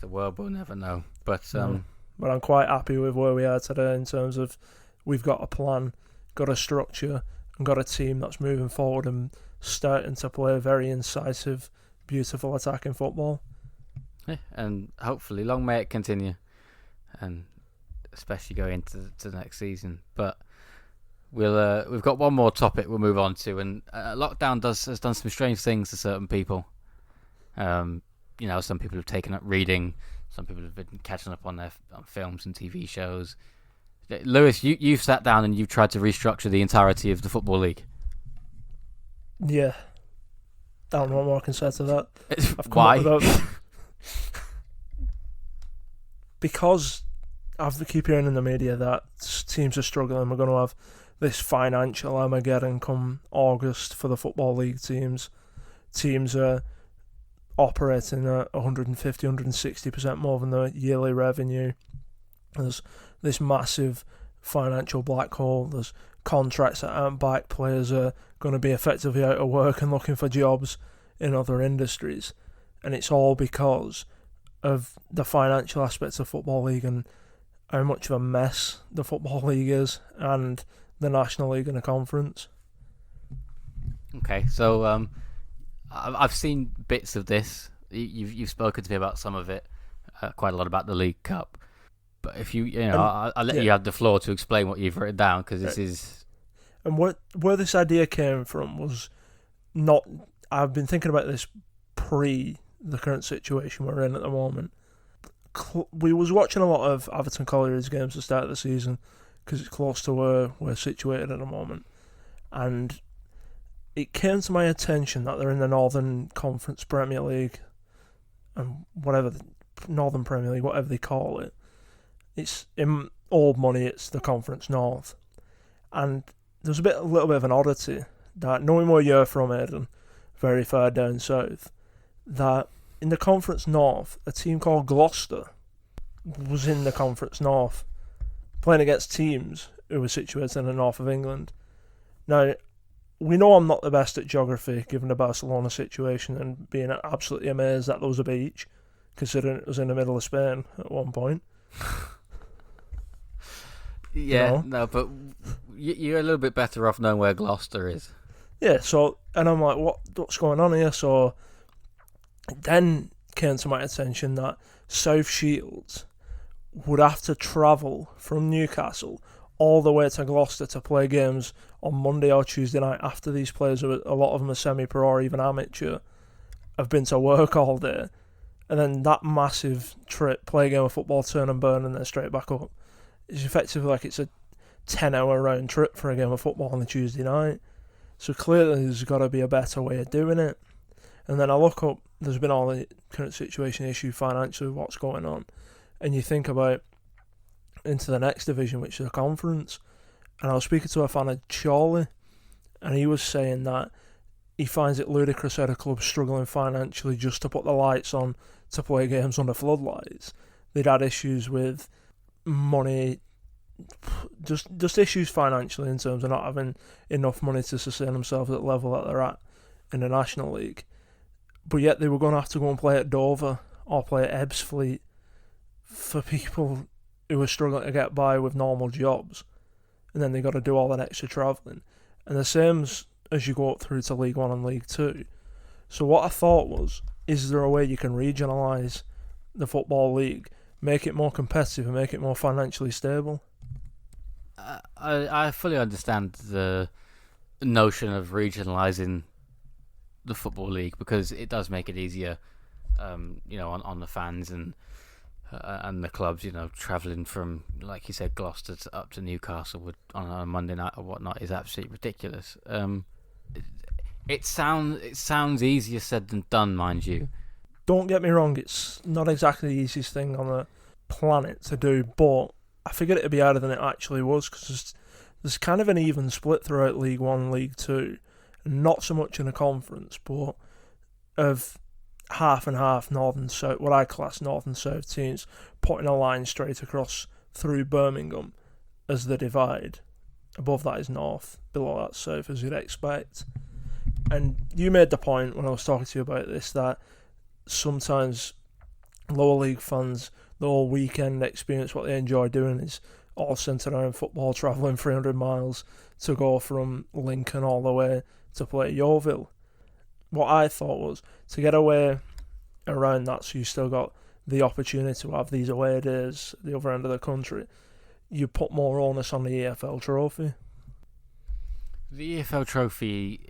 S1: The world will never know. But
S2: I'm quite happy with where we are today in terms of we've got a plan, got a structure, and got a team that's moving forward and starting to play very incisive, beautiful attacking football.
S1: Yeah, and hopefully long may it continue, and especially going into the next season. But we've got one more topic we'll move on to, and lockdown has done some strange things to certain people. Some people have taken up reading, some people have been catching up on films and TV shows. Lewis, you've sat down and you've tried to restructure the entirety of the Football League.
S2: Yeah. I don't know what more I can say to that.
S1: Why?
S2: Because I keep hearing in the media that teams are struggling. We're going to have this financial Armageddon come August for the Football League teams. Teams are operating at 150, 160% more than their yearly revenue. There's this massive financial black hole. There's contracts that aren't back. Players are going to be effectively out of work and looking for jobs in other industries. And it's all because of the financial aspects of Football League and how much of a mess the Football League is and the National League and the Conference.
S1: Okay, so I've seen bits of this. You've spoken to me about some of it, quite a lot about the League Cup. But if I'll let you have the floor to explain what you've written down, because this is...
S2: And where this idea came from was not... I've been thinking about this pre the current situation we're in at the moment. We was watching a lot of Everton Colliery's games at the start of the season because it's close to where we're situated at the moment. And it came to my attention that they're in the Northern Conference Premier League and Northern Premier League, whatever they call it. It's in old money, it's the Conference North. And there's a little bit of an oddity that, knowing where you're from, Aidan, very far down south, that in the Conference North, a team called Gloucester was in the Conference North, playing against teams who were situated in the north of England. Now, we know I'm not the best at geography, given the Barcelona situation, and being absolutely amazed that there was a beach, considering it was in the middle of Spain at one point.
S1: Yeah, no, but you're a little bit better off knowing where Gloucester is.
S2: Yeah, so, and I'm like, what's going on here? So, it then came to my attention that South Shields would have to travel from Newcastle all the way to Gloucester to play games on Monday or Tuesday night after these players, a lot of them are semi-pro or even amateur, have been to work all day. And then that massive trip, play a game of football, turn and burn, and then straight back up. It's effectively like it's a 10-hour round trip for a game of football on a Tuesday night. So clearly there's got to be a better way of doing it. And then I look up, there's been all the current situation issue financially, what's going on. And you think about into the next division, which is a conference. And I was speaking to a fan of Chorley, and he was saying that he finds it ludicrous that a club struggling financially just to put the lights on to play games under floodlights. They'd had issues with money, just issues financially in terms of not having enough money to sustain themselves at the level that they're at in the National League. But yet they were going to have to go and play at Dover or play at Ebbsfleet for people who were struggling to get by with normal jobs. And then they got to do all that extra travelling. And the same as you go up through to League 1 and League 2. So what I thought was, is there a way you can regionalise the Football League, make it more competitive and make it more financially stable?
S1: I fully understand the notion of regionalising the Football League because it does make it easier, on the fans and the clubs. Travelling from, like you said, Gloucester up to Newcastle on a Monday night or whatnot is absolutely ridiculous. It sounds easier said than done, mind you.
S2: Don't get me wrong, it's not exactly the easiest thing on the planet to do, but I figured it'd be harder than it actually was because there's kind of an even split throughout League 1 and League 2. Not so much in a conference, but of half and half North and South, what I class North and South teams, putting a line straight across through Birmingham as the divide. Above that is North, below that South, as you'd expect. And you made the point when I was talking to you about this that sometimes lower league fans, the whole weekend experience, what they enjoy doing is all centred around football, travelling 300 miles to go from Lincoln all the way to play Yeovil. What I thought was to get away around that, so you still got the opportunity to have these away days at the other end of the country, you put more onus on the EFL trophy.
S1: The EFL trophy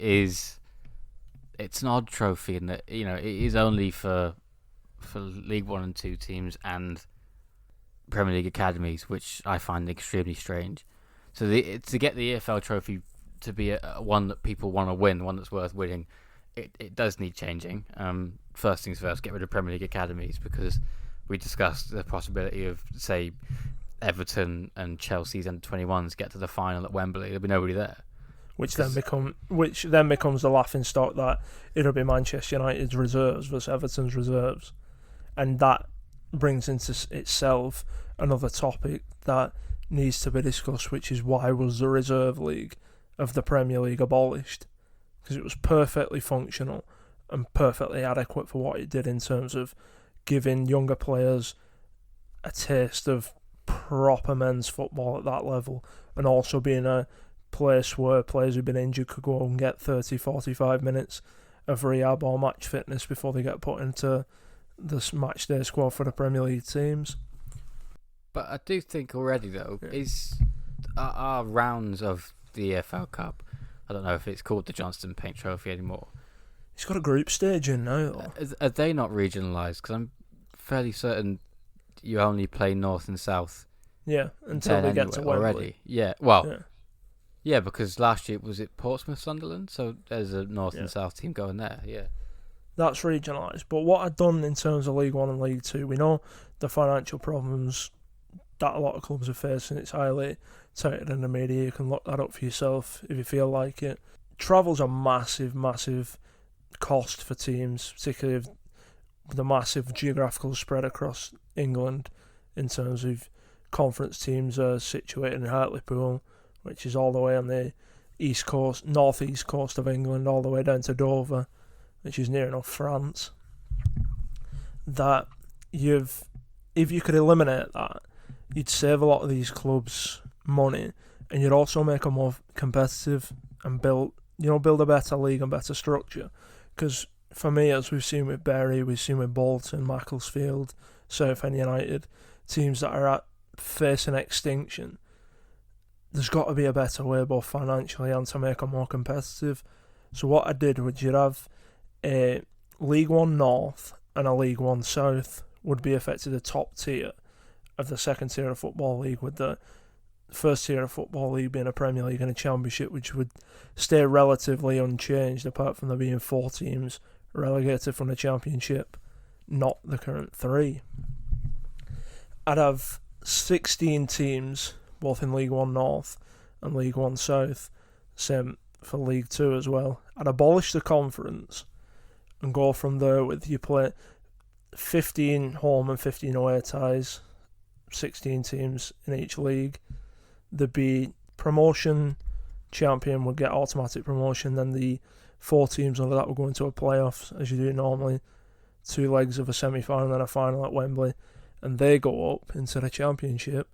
S1: it's an odd trophy in that it is only for League 1 and 2 teams and Premier League academies, which I find extremely strange. So to get the EFL trophy to be a one that people want to win, one that's worth winning, it does need changing. First things first, get rid of Premier League academies, because we discussed the possibility of, say, Everton and Chelsea's under-21s get to the final at Wembley. There'll be nobody there. Which then
S2: becomes the laughing stock that it'll be Manchester United's reserves versus Everton's reserves. And that brings into itself another topic that needs to be discussed, which is why was the Reserve League of the Premier League abolished? Because it was perfectly functional and perfectly adequate for what it did in terms of giving younger players a taste of proper men's football at that level, and also being a place where players who've been injured could go and get 30, 45 minutes of rehab or match fitness before they get put into this match day squad for the Premier League teams.
S1: But I do think already, though, is our rounds of the EFL Cup, I don't know if it's called the Johnston Paint Trophy anymore.
S2: It's got a group stage in now.
S1: Are they not regionalised? Because I'm fairly certain you only play North and South.
S2: Yeah, until they get to Wembley.
S1: Already. Yeah, well, yeah, because last year was it Portsmouth, Sunderland? So there's a North and South team going there, yeah.
S2: That's regionalised. But what I've done in terms of League 1 and League 2, we know the financial problems that a lot of clubs are facing. It's highly touted in the media. You can look that up for yourself if you feel like it. Travel's a massive, massive cost for teams, particularly of the massive geographical spread across England in terms of conference teams are situated in Hartlepool, which is all the way on the east coast, northeast coast of England, all the way down to Dover, which is near enough France. That if you could eliminate that, you'd save a lot of these clubs money, and you'd also make them more competitive and build a better league and better structure. Because for me, as we've seen with Bury, we've seen with Bolton, Macclesfield, Southend United, teams that are facing extinction, there's got to be a better way, both financially and to make them more competitive. So what I did was you'd have a League 1 North and a League 1 South would be effectively the top tier, of the second tier of Football League, with the first tier of Football League being a Premier League and a Championship, which would stay relatively unchanged apart from there being 4 teams relegated from the Championship, not the current 3. I'd have 16 teams, both in League 1 North and League 1 South, same for League 2 as well. I'd abolish the conference and go from there with you play 15 home and 15 away ties, 16 teams in each league. There'd be promotion, champion would get automatic promotion, then the 4 teams under that would go into a playoffs, as you do normally, 2 legs of a semi-final and a final at Wembley, and they go up into the Championship.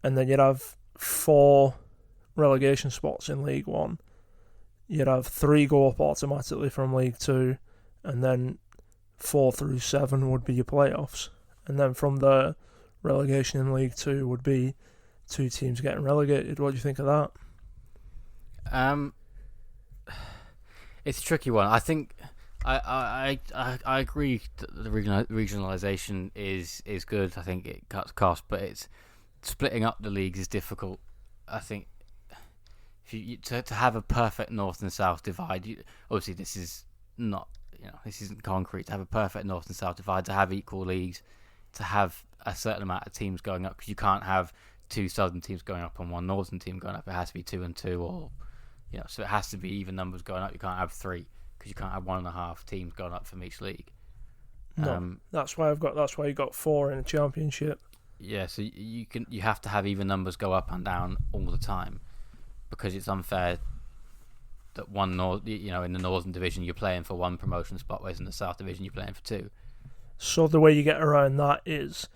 S2: And then you'd have 4 relegation spots in League 1. You'd have 3 go up automatically from League 2, and then 4 through 7 would be your playoffs. And then from there, relegation in League 2 would be 2 teams getting relegated. What do you think of that?
S1: It's a tricky one. I think I agree that the regionalisation is good. I think it cuts costs, but it's splitting up the leagues is difficult. I think if you to have a perfect north and south divide, obviously this is not, this isn't concrete. To have a perfect north and south divide, to have equal leagues, to have a certain amount of teams going up, because you can't have 2 southern teams going up and 1 northern team going up. It has to be 2 and 2, or so it has to be even numbers going up. You can't have 3, because you can't have 1.5 teams going up from each league.
S2: No, that's why you got 4 in a Championship.
S1: Yeah, so you have to have even numbers go up and down all the time, because it's unfair that in the Northern Division you're playing for 1 promotion spot, whereas in the South Division you're playing for 2.
S2: So the way you get around that is,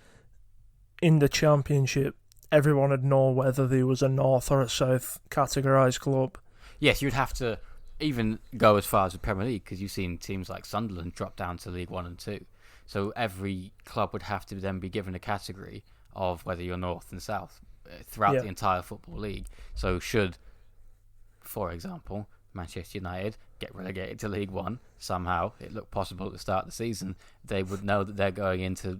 S2: in the Championship, everyone would know whether there was a North or a South categorised club.
S1: Yes, you'd have to even go as far as the Premier League, because you've seen teams like Sunderland drop down to League 1 and 2. So every club would have to then be given a category of whether you're North and South throughout the entire Football League. So should, for example, Manchester United get relegated to League 1, somehow it looked possible at the start of the season, they would know that they're going into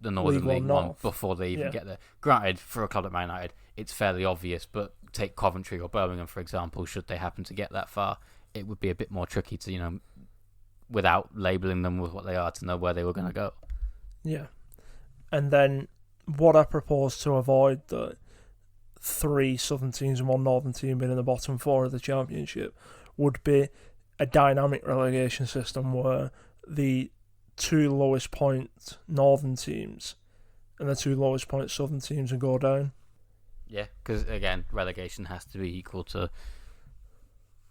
S1: the Northern League 1 before they even get there. Granted, for a club like Man United, it's fairly obvious, but take Coventry or Birmingham, for example, should they happen to get that far, it would be a bit more tricky to, without labelling them with what they are, to know where they were going to go.
S2: Yeah. And then what I propose to avoid, the 3 southern teams and 1 northern team being in the bottom 4 of the Championship, would be a dynamic relegation system where the 2 lowest point northern teams and the 2 lowest point southern teams would go down.
S1: Yeah, because again, relegation has to be equal to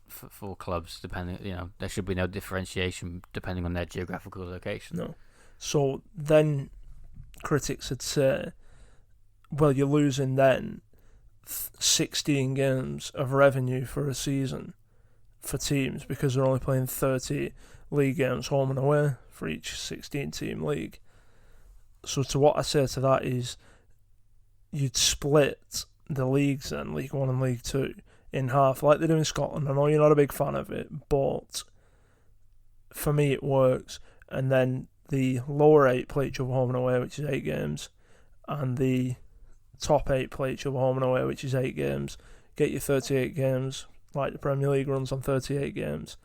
S1: for clubs, depending, there should be no differentiation depending on their geographical location.
S2: No. So then critics would say, well, you're losing then 16 games of revenue for a season for teams, because they're only playing 30 league games home and away for each 16-team league. So to what I say to that is, you'd split the leagues then, League 1 and League 2, in half, like they do in Scotland. I know you're not a big fan of it, but for me it works. And then the lower 8 play each other home and away, which is 8 games, and the top 8 play each other home and away, which is 8 games. Get your 38 games, like the Premier League runs on 38 games.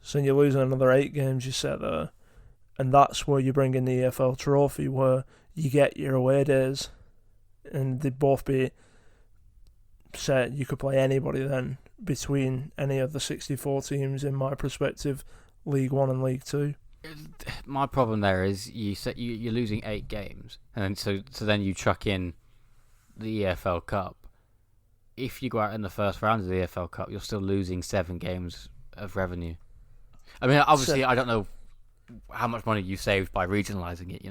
S2: So you're losing another 8 games you set there. And that's where you bring in the EFL trophy, where you get your away days, and they'd both be set. You could play anybody then between any of the 64 teams, in my perspective, League 1 and League 2.
S1: My problem there is you're losing 8 games, and so then you chuck in the EFL Cup. If you go out in the first round of the EFL Cup, you're still losing 7 games of revenue. I mean, obviously, I don't know how much money you saved by regionalising it,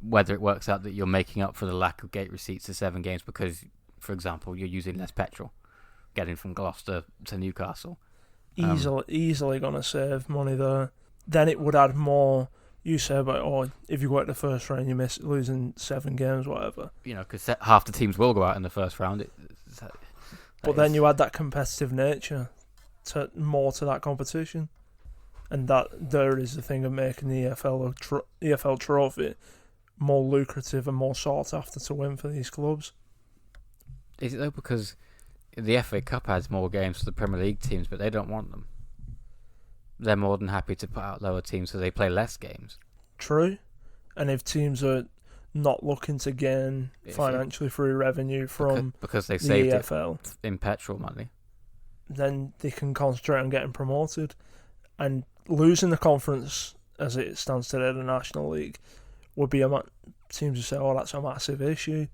S1: whether it works out that you're making up for the lack of gate receipts to 7 games because, for example, you're using less petrol getting from Gloucester to Newcastle.
S2: Easily going to save money there. Then it would add more. You say about, if you go out the first round, you miss losing 7 games, whatever. Because
S1: half the teams will go out in the first round.
S2: But then you add that competitive nature to that competition. And that there is the thing of making the EFL trophy more lucrative and more sought after to win for these clubs.
S1: Is it though? Because the FA Cup has more games for the Premier League teams, but they don't want them. They're more than happy to put out lower teams so they play less games.
S2: True. And if teams are not looking to gain financially through revenue from
S1: because they've
S2: the
S1: saved
S2: EFL,
S1: it in petrol money, then
S2: they can concentrate on getting promoted. And losing the conference as it stands today, the National League, would be teams would say, oh, that's a massive issue.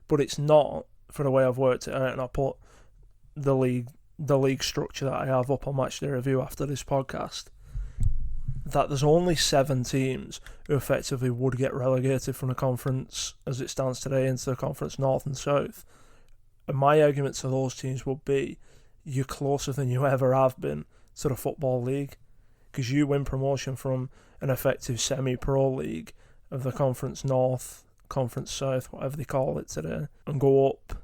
S2: But it's not, for the way I've worked it out, and I put the league structure that I have up on Matchday Review after this podcast, that there's only 7 teams who effectively would get relegated from the conference as it stands today into the Conference North and South. And my argument to those teams would be, you're closer than you ever have been to the Football League, because you win promotion from an effective semi-pro league of the Conference North, Conference South, whatever they call it today, and go up,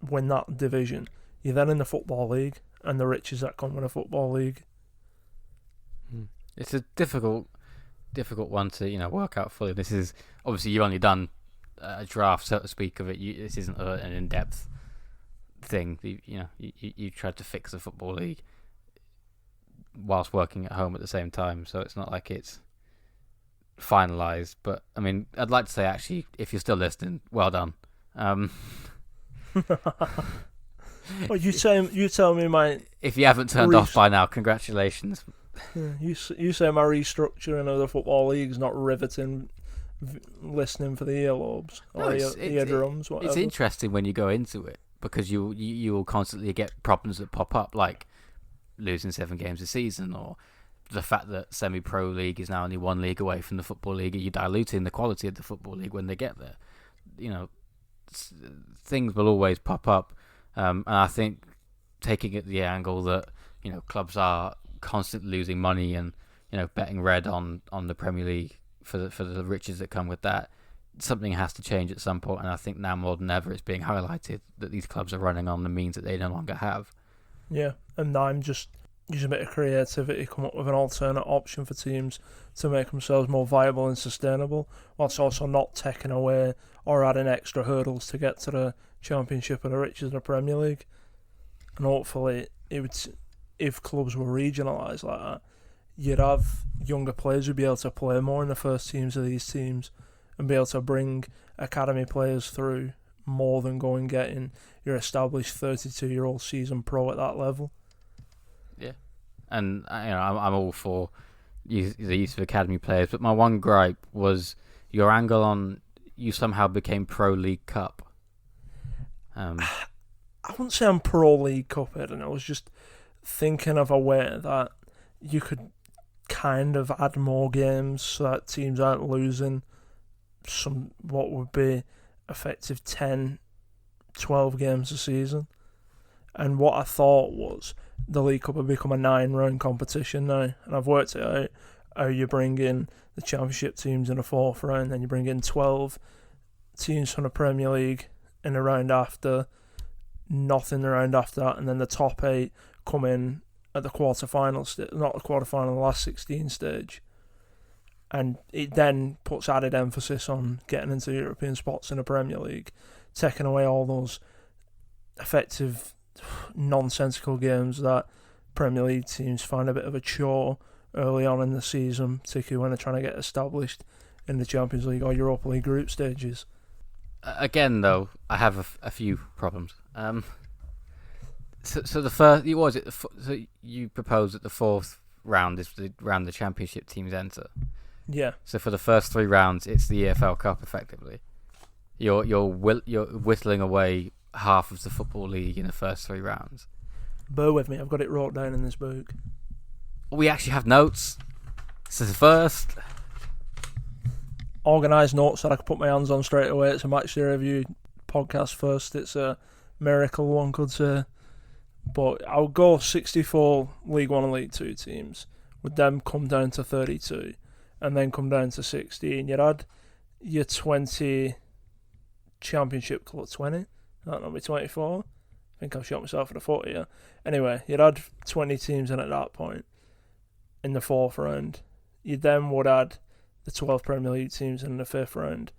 S2: win that division. You're then in the Football League, and the riches that come with a Football League.
S1: It's a difficult one to work out fully. This is obviously you've only done a draft, so to speak, of it. This isn't an in-depth thing. You tried to fix the Football League whilst working at home at the same time, so it's not like it's finalised. But I mean, I'd like to say actually, if you're still listening, well done.
S2: Well, you tell me my.
S1: If you haven't turned off by now, congratulations.
S2: Yeah, you say my restructuring of the Football League is not riveting listening for the earlobes or eardrums, whatever.
S1: It's interesting when you go into it, because you will constantly get problems that pop up, like losing 7 games a season, or the fact that semi-pro league is now only 1 league away from the Football League. You're diluting the quality of the Football League when they get there. Things will always pop up, and I think taking it the angle that clubs are constantly losing money and betting red on the Premier League for the riches that come with that, something has to change at some point. And I think now more than ever it's being highlighted that these clubs are running on the means that they no longer have.
S2: Yeah, and I'm just using a bit of creativity, come up with an alternate option for teams to make themselves more viable and sustainable, whilst also not taking away or adding extra hurdles to get to the Championship or the riches of the Premier League. And hopefully if clubs were regionalised like that, you'd have younger players who'd be able to play more in the first teams of these teams and be able to bring academy players through more than go and getting your established 32-year-old seasoned pro at that level.
S1: Yeah, and I'm all for the use of academy players, but my one gripe was your angle on you somehow became pro League Cup.
S2: I wouldn't say I'm pro League Cup, and I was just thinking of a way that you could kind of add more games so that teams aren't losing some what would be effective 10, 12 games a season. And what I thought was the League Cup would become a 9-round competition now, and I've worked it out how you bring in the Championship teams in the 4th round, then you bring in 12 teams from the Premier League in the round after, nothing the round after that, and then the top 8 come in at the quarter-final not the quarter-final, the last 16 stage. And it then puts added emphasis on getting into European spots in the Premier League, taking away all those effective, nonsensical games that Premier League teams find a bit of a chore early on in the season, particularly when they're trying to get established in the Champions League or Europa League group stages.
S1: Again, though, I have a few problems. So the first, so you propose that the 4th round is the round the Championship teams enter.
S2: Yeah.
S1: So for the first 3 rounds, it's the EFL Cup effectively. You're whittling away half of the Football League in the first 3 rounds.
S2: Bear with me, I've got it wrote down in this book.
S1: We actually have notes. This is the first.
S2: Organised notes that I could put my hands on straight away. It's a MatchDayReview podcast first. It's a miracle, one could say. But I'll go 64 League 1 and League 2 teams. Would then come down to 32 and then come down to 16. You'd add your 20 Championship club, 20? That not be 24? I think I've shot myself in the foot here. Anyway, you'd add 20 teams in at that point in the 4th round. You then would add the 12 Premier League teams in the 5th round.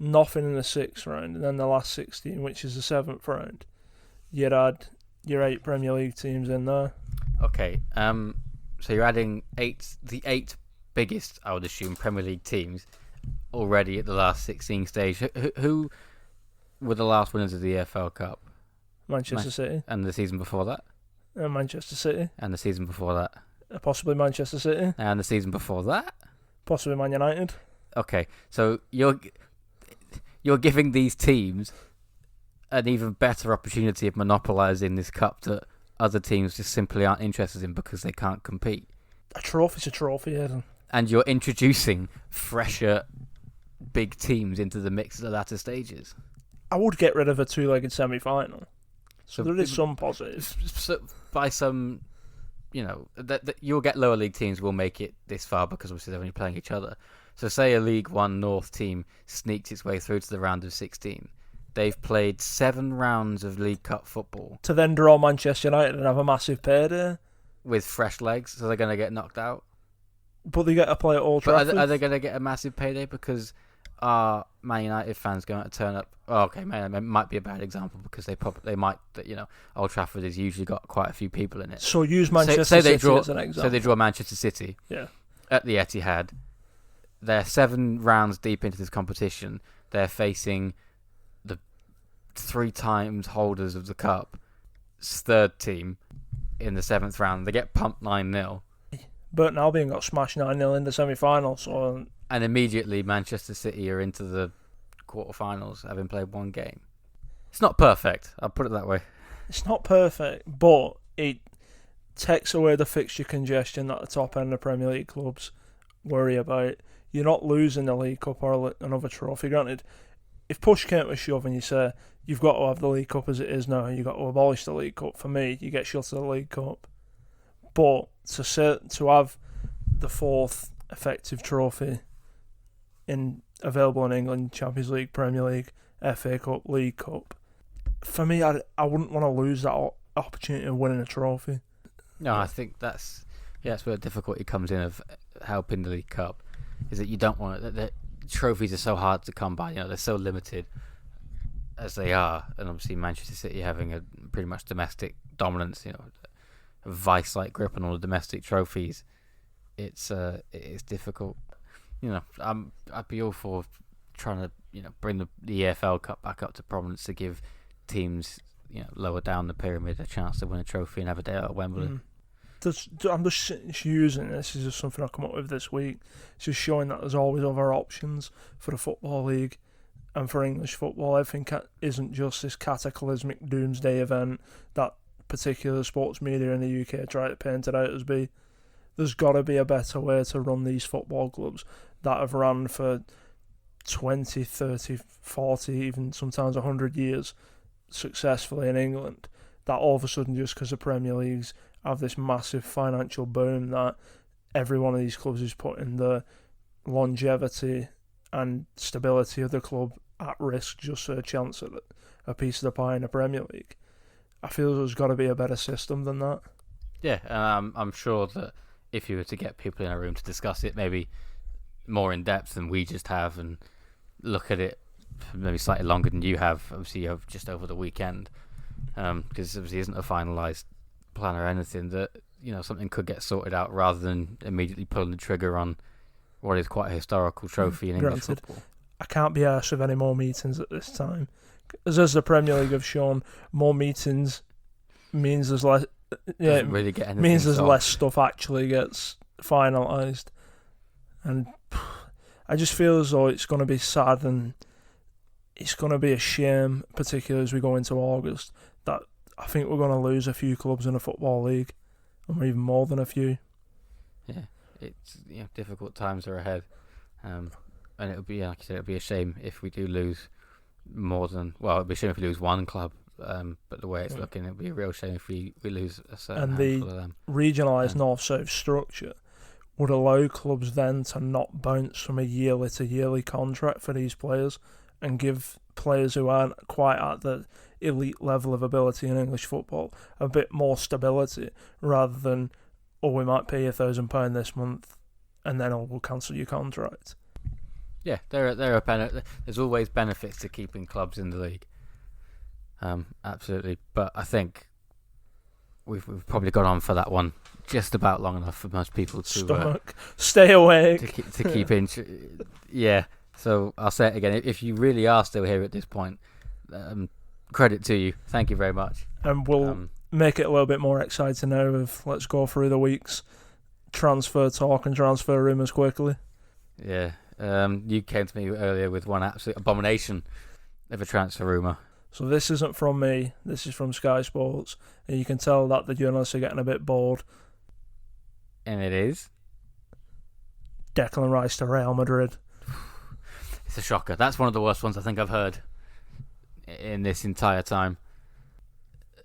S2: nothing in the 6th round, and then the last 16, which is the 7th round, you'd add your 8 Premier League teams in there.
S1: Okay, so you're adding the 8 biggest, I would assume, Premier League teams already at the last 16 stage. Who were the last winners of the EFL Cup?
S2: Manchester City.
S1: And the season before that?
S2: Manchester City.
S1: And the season before that?
S2: Possibly Manchester City.
S1: And the season before that?
S2: Possibly Man United.
S1: Okay, so you're giving these teams an even better opportunity of monopolising this cup that other teams just simply aren't interested in because they can't compete.
S2: A trophy's a trophy, Aidan.
S1: And you're introducing fresher, big teams into the mix at the latter stages.
S2: I would get rid of a 2-legged semi-final. So there is some positives.
S1: So by some, that you'll get lower league teams will make it this far because obviously they're only playing each other. So say a League One North team sneaks its way through to the round of 16. They've played 7 rounds of League Cup football.
S2: To then draw Manchester United and have a massive payday.
S1: With fresh legs, so they're going to get knocked out.
S2: But they get to play at Old Trafford.
S1: Are they going to get a massive payday because are Man United fans going to turn up? Oh, okay, Man United might be a bad example because they might, Old Trafford has usually got quite a few people in it.
S2: So use Manchester City as an example.
S1: So they draw Manchester City at the Etihad. They're 7 rounds deep into this competition. They're facing the 3 times holders of the cup, third team in the 7th round. They get pumped 9-0.
S2: Burton Albion got smashed 9-0 in the semi-final.
S1: And immediately Manchester City are into the quarterfinals, having played 1 game. It's not perfect, I'll put it that way.
S2: It's not perfect, but it takes away the fixture congestion that the top end of Premier League clubs worry about. You're not losing the League Cup or another trophy. Granted, if push came to shove and you say, you've got to have the League Cup as it is now, you've got to abolish the League Cup, for me, you get shut of the League Cup. But to have the 4th effective trophy available in England, Champions League, Premier League, FA Cup, League Cup, for me, I wouldn't want to lose that opportunity of winning a trophy.
S1: No, I think that's where the difficulty comes in of helping the League Cup, is that you don't want it. The trophies are so hard to come by. They're so limited as they are, and obviously Manchester City having a pretty much domestic dominance, a vice-like grip on all the domestic trophies. It's difficult. I'd be all for trying to bring the EFL Cup back up to prominence to give teams lower down the pyramid a chance to win a trophy and have a day out at Wembley.
S2: I'm just using this as just something I come up with this week. It's just showing that there's always other options for the Football League and for English football. Everything isn't just this cataclysmic doomsday event that particular sports media in the UK try to paint it out as be. There's got to be a better way to run these football clubs that have run for 20, 30, 40, even sometimes 100 years successfully in England, that all of a sudden, just because the Premier Leagues have this massive financial boom, that every one of these clubs is putting the longevity and stability of the club at risk just for a chance at a piece of the pie in the Premier League. I feel there's got to be a better system than that.
S1: Yeah, I'm sure that if you were to get people in a room to discuss it, maybe more in depth than we just have, and look at it maybe slightly longer than you have, obviously you have just over the weekend, because obviously isn't a finalised plan or anything, that something could get sorted out rather than immediately pulling the trigger on what is quite a historical trophy in English football.
S2: I can't be arsed with any more meetings at this time. As the Premier League have shown, more meetings means there's less. Yeah, it
S1: really get
S2: means there's less stuff actually gets finalised, and I just feel as though it's going to be sad and it's going to be a shame, particularly as we go into August, that I think we're going to lose a few clubs in the Football League, or even more than a few.
S1: Yeah, it's difficult times are ahead, and it would be, like you said, it would be a shame if we do lose more than, well, it'd be a shame if we lose one club, but the way it's looking, it'd be a real shame if we lose a certain handful of them.
S2: And the regionalised North-South structure would allow clubs then to not bounce from a yearly to yearly contract for these players, and give players who aren't quite at the elite level of ability in English football a bit more stability, rather than, we might pay you £1,000 this month and then we'll cancel your contract.
S1: Yeah, there's always benefits to keeping clubs in the league. Absolutely, but I think we've probably gone on for that one just about long enough for most people to
S2: stay awake
S1: to keep in. Yeah, so I'll say it again. If you really are still here at this point, credit to you. Thank you very much.
S2: And we'll make it a little bit more exciting now. Let's go through the week's transfer talk and transfer rumours quickly.
S1: Yeah, you came to me earlier with one absolute abomination of a transfer rumour.
S2: So this isn't from me, this is from Sky Sports, and you can tell that the journalists are getting a bit bored.
S1: And it is?
S2: Declan Rice to Real Madrid.
S1: It's a shocker. That's one of the worst ones I think I've heard in this entire time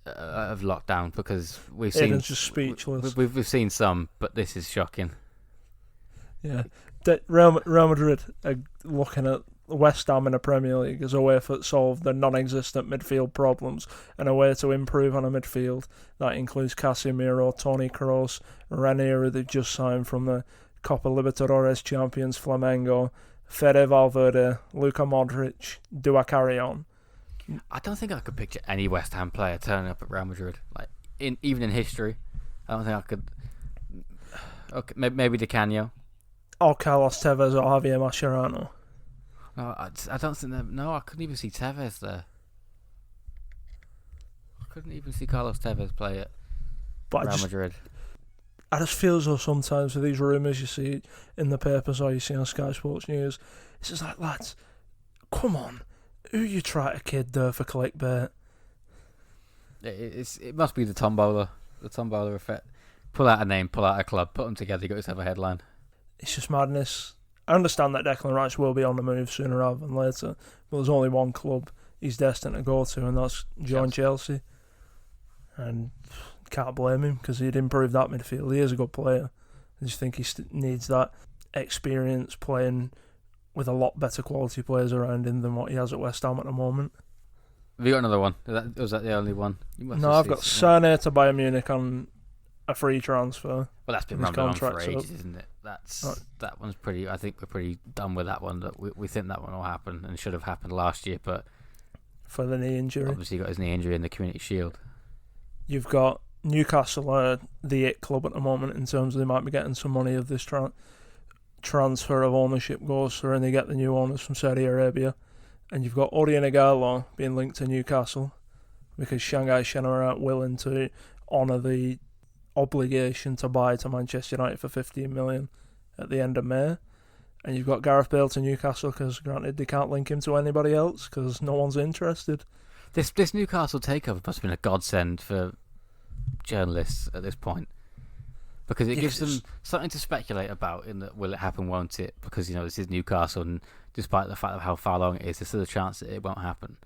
S1: of lockdown, because we've seen...
S2: Aiden's just speechless.
S1: We've seen some, but this is shocking.
S2: Yeah. Real Madrid are looking at West Ham in the Premier League as a way to solve the non-existent midfield problems and a way to improve on a midfield. That includes Casemiro, Toni Kroos, Ranieri, who they've just signed from the Copa Libertadores champions Flamengo, Fede Valverde, Luka Modric. Do I carry on?
S1: I don't think I could picture any West Ham player turning up at Real Madrid. Even in history, I don't think I could. Okay, maybe Di Canio.
S2: Or Carlos Tevez or Javier Mascherano.
S1: No, I don't think that. No, I couldn't even see Tevez there. I couldn't even see Carlos Tevez play at Real Madrid.
S2: I just feel as though sometimes with these rumours you see in the papers or you see on Sky Sports News, it's just like, lads, come on, who you try to kid there for clickbait?
S1: It must be the tombola effect. Pull out a name, pull out a club, put them together, you got yourself a headline.
S2: It's just madness. I understand that Declan Rice will be on the move sooner rather than later, but there's only one club he's destined to go to, and that's join Chelsea. And can't blame him, because he'd improved that midfield. He is a good player. I just think he needs that experience playing with a lot better quality players around him than what he has at West Ham at the moment.
S1: Have you got another one? Was that the only one?
S2: No, I've got Sané to Bayern Munich on a free transfer.
S1: Well, that's been running on for ages, isn't it? That one's pretty. I think we're pretty done with that one. That we think that one will happen and should have happened last year, but
S2: for the knee injury,
S1: obviously got his knee injury in the Community Shield.
S2: You've got Newcastle are the it club at the moment in terms of they might be getting some money if this transfer of ownership goes through and they get the new owners from Saudi Arabia. And you've got Odion Igalo being linked to Newcastle because Shanghai Shenhua aren't willing to honour the obligation to buy to Manchester United for 15 million at the end of May. And you've got Gareth Bale to Newcastle because, granted, they can't link him to anybody else because no one's interested.
S1: This Newcastle takeover must have been a godsend for journalists at this point, because it gives them something to speculate about in that will it happen, won't it? Because, this is Newcastle, and despite the fact of how far along it is, there's still a chance that it won't happen.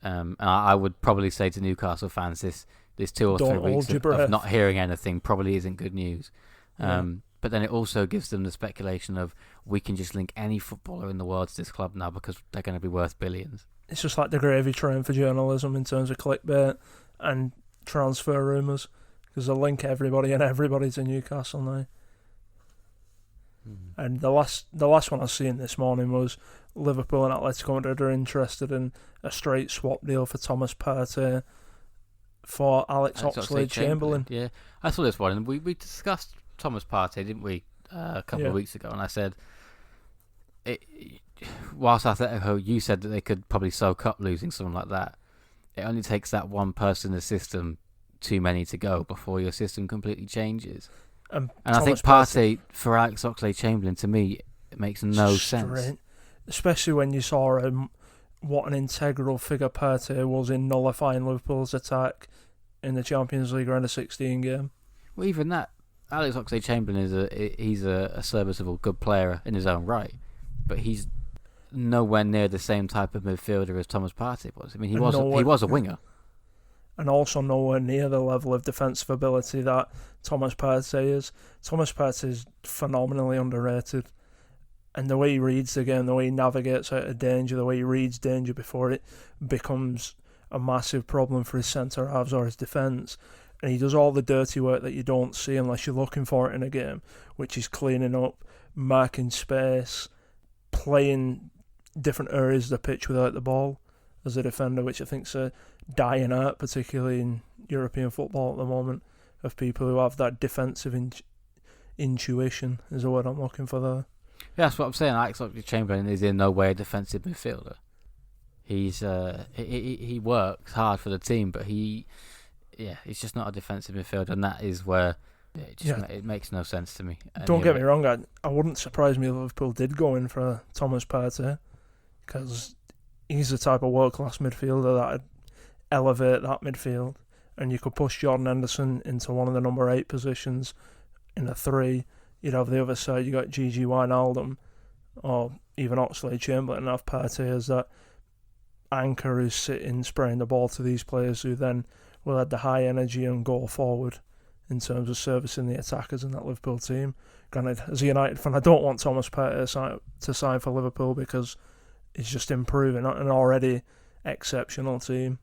S1: And I would probably say to Newcastle fans, this 2 or 3 weeks of not hearing anything probably isn't good news. But then it also gives them the speculation of, we can just link any footballer in the world to this club now because they're going to be worth billions. It's
S2: just like the gravy train for journalism in terms of clickbait and transfer rumours, because they link everybody and everybody to Newcastle now. And the last one I seen this morning was Liverpool and Atletico Madrid are interested in a straight swap deal for Thomas Partey for Alex Oxlade-Chamberlain.
S1: Yeah, I saw this one, and we discussed Thomas Partey, didn't we, a couple of weeks ago, and I said, whilst Atletico, you said that they could probably soak up losing someone like that, it only takes that one person in the system too many to go before your system completely changes. And I think Partey for Alex Oxlade-Chamberlain, to me, it makes no sense.
S2: Especially when you saw what an integral figure Partey was in nullifying Liverpool's attack in the Champions League round of 16 game.
S1: Well, even that, Alex Oxlade-Chamberlain he's a serviceable, good player in his own right, but he's nowhere near the same type of midfielder as Thomas Partey was. I mean, he was a winger.
S2: And also nowhere near the level of defensive ability that Thomas Partey is. Thomas Partey is phenomenally underrated. And the way he reads the game, the way he navigates out of danger, the way he reads danger before it becomes a massive problem for his centre-halves or his defence. And he does all the dirty work that you don't see unless you're looking for it in a game, which is cleaning up, marking space, playing different areas of the pitch without the ball as a defender, which I think's a dying art, particularly in European football at the moment, of people who have that defensive intuition, is the word I'm looking for there.
S1: Yeah, that's what I'm saying. Alex Oxlade-Chamberlain is in no way a defensive midfielder. He's he works hard for the team, but he's just not a defensive midfielder, and that is where it makes no sense to me.
S2: Don't get me wrong, I wouldn't surprise me if Liverpool did go in for Thomas Partey, because he's the type of world-class midfielder that would elevate that midfield, and you could push Jordan Henderson into one of the number 8 positions in a 3. You'd have the other side, you got Gigi Wijnaldum, or even Oxlade-Chamberlain, and have Partey as that anchor who's sitting, spraying the ball to these players who then will add the high energy and go forward in terms of servicing the attackers in that Liverpool team. Granted, as a United fan, I don't want Thomas Partey to sign for Liverpool because he's just improving an already exceptional team.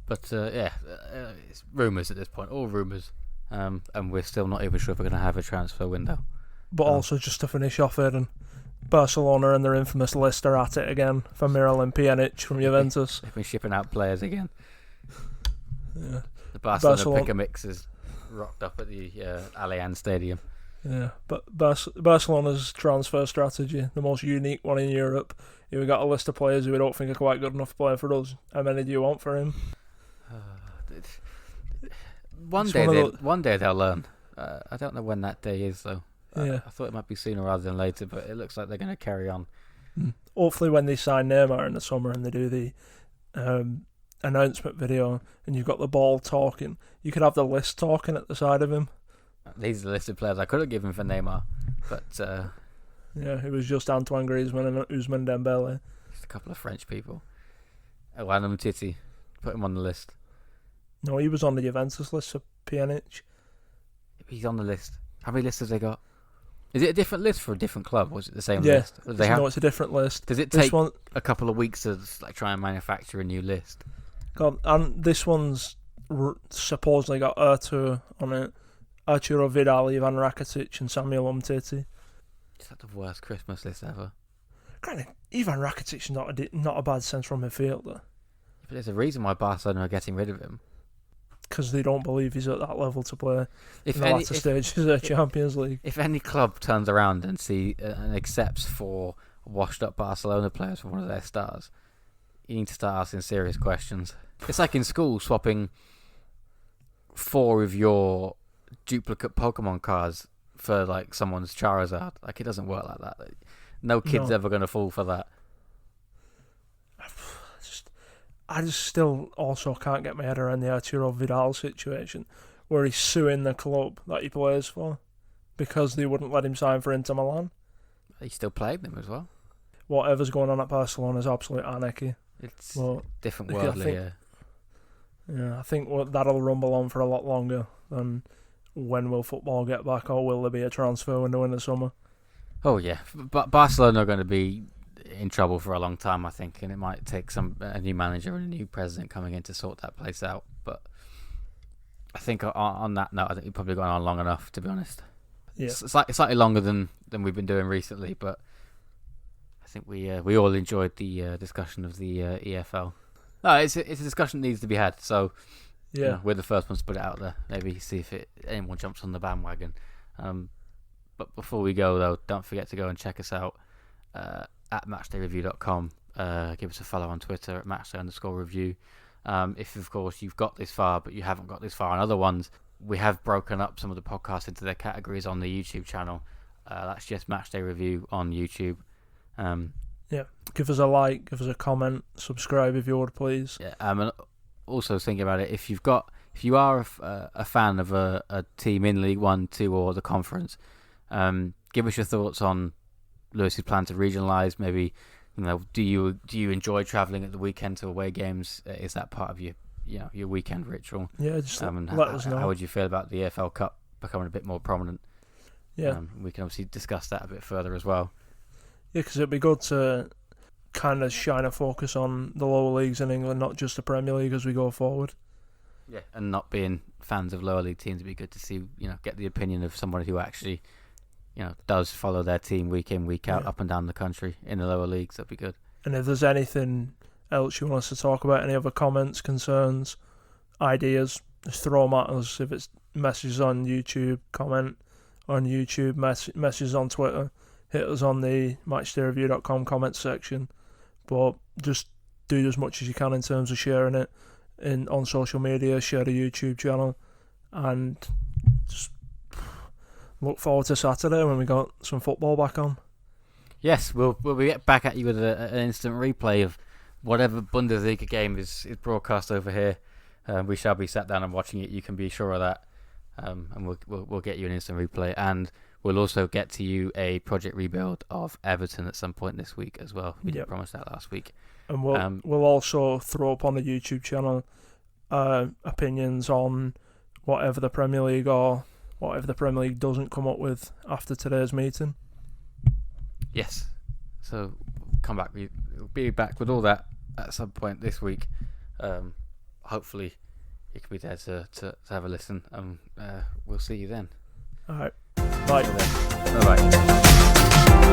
S1: But it's rumours at this point, all rumours, and we're still not even sure if we're going to have a transfer window.
S2: But also, just to finish off it, and Barcelona and their infamous list are at it again for Miralem Pjanic from Juventus.
S1: They've been shipping out players again.
S2: Yeah.
S1: The Barcelona pick-a-mix is rocked up at the Allianz Stadium.
S2: Yeah, but Barcelona's transfer strategy, the most unique one in Europe. We've got a list of players who we don't think are quite good enough to play for us. How many do you want for him?
S1: One day they'll learn. I don't know when that day is, though.
S2: Yeah.
S1: I thought it might be sooner rather than later, but it looks like they're going to carry on.
S2: Hopefully when they sign Neymar in the summer and they do the announcement video and you've got the ball talking, you could have the list talking at the side of him.
S1: These are the list of players I could have given for Neymar, but
S2: it was just Antoine Griezmann and Ousmane Dembele.
S1: Just a couple of French people. Elan Titi, put him on the list.
S2: No, he was on the Juventus list for Pjanic.
S1: He's on the list. How many lists have they got? Is it a different list for a different club, or is it the same list?
S2: No, it's a different list.
S1: Does it take a couple of weeks to try and manufacture a new list?
S2: God, and this one's supposedly got Artur on it. Arturo Vidal, Ivan Rakitic and Samuel Umtiti.
S1: Is that the worst Christmas list ever?
S2: Granted, Ivan Rakitic's not a bad central midfielder.
S1: But there's a reason why Barcelona are getting rid of him.
S2: Because they don't believe he's at that level to play in the latter stages of the Champions League.
S1: If any club turns around and accepts 4 washed-up Barcelona players from one of their stars, you need to start asking serious questions. It's like in school swapping 4 of your duplicate Pokemon cards for like someone's Charizard. Like, it doesn't work like that. No kid's ever going to fall for that.
S2: I just still also can't get my head around the Arturo Vidal situation where he's suing the club that he plays for because they wouldn't let him sign for Inter Milan.
S1: He still played them as well.
S2: Whatever's going on at Barcelona is absolute anarchy.
S1: It's different world,
S2: I think that'll rumble on for a lot longer than when will football get back, or will there be a transfer window in the summer?
S1: Oh yeah, but Barcelona are going to be in trouble for a long time, I think, and it might take a new manager and a new president coming in to sort that place out. But I think on that note, I think we've probably gone on long enough, to be honest.
S2: Yeah,
S1: it's slightly longer than we've been doing recently, but I think we all enjoyed the discussion of the EFL. No, it's a discussion that needs to be had. So yeah, we're the first ones to put it out there. Maybe see if anyone jumps on the bandwagon. But before we go, though, don't forget to go and check us out at MatchdayReview.com. Give us a follow on Twitter at @matchday_review. If, of course, you've got this far, but you haven't got this far on other ones, we have broken up some of the podcasts into their categories on the YouTube channel. That's just Matchday Review on YouTube.
S2: Give us a like, give us a comment, subscribe if you would, please.
S1: Yeah, and also thinking about it, if you are a fan of a team in League 1, 2, or the Conference, give us your thoughts on Lewis's plan to regionalise. Maybe, do you enjoy travelling at the weekend to away games? Is that part of your weekend ritual?
S2: Yeah, just let us know.
S1: How would you feel about the EFL Cup becoming a bit more prominent?
S2: Yeah,
S1: we can obviously discuss that a bit further as well.
S2: Yeah, because it'd be good to kind of shine a focus on the lower leagues in England, not just the Premier League as we go forward.
S1: Yeah, and not being fans of lower league teams, it'd be good to see, get the opinion of someone who actually does follow their team week in, week out, up and down the country in the lower leagues. That'd be good.
S2: And if there's anything else you want us to talk about, any other comments, concerns, ideas, just throw them at us. If it's messages on YouTube, comment on YouTube, messages on Twitter, hit us on the MatchdayReview.com comment section. But just do as much as you can in terms of sharing it on social media, share the YouTube channel, and just look forward to Saturday when we got some football back on.
S1: Yes, we'll be back at you with an instant replay of whatever Bundesliga game is broadcast over here. We shall be sat down and watching it. You can be sure of that. And we'll get you an instant replay, and we'll also get to you a project rebuild of Everton at some point this week as well. We did promise that last week.
S2: And we'll also throw up on the YouTube channel opinions on whatever the Premier League or whatever the Premier League doesn't come up with after today's meeting.
S1: Yes. So come back. We'll be back with all that at some point this week. Hopefully you can be there to have a listen, and we'll see you then.
S2: All right. Bye.
S1: Bye-bye.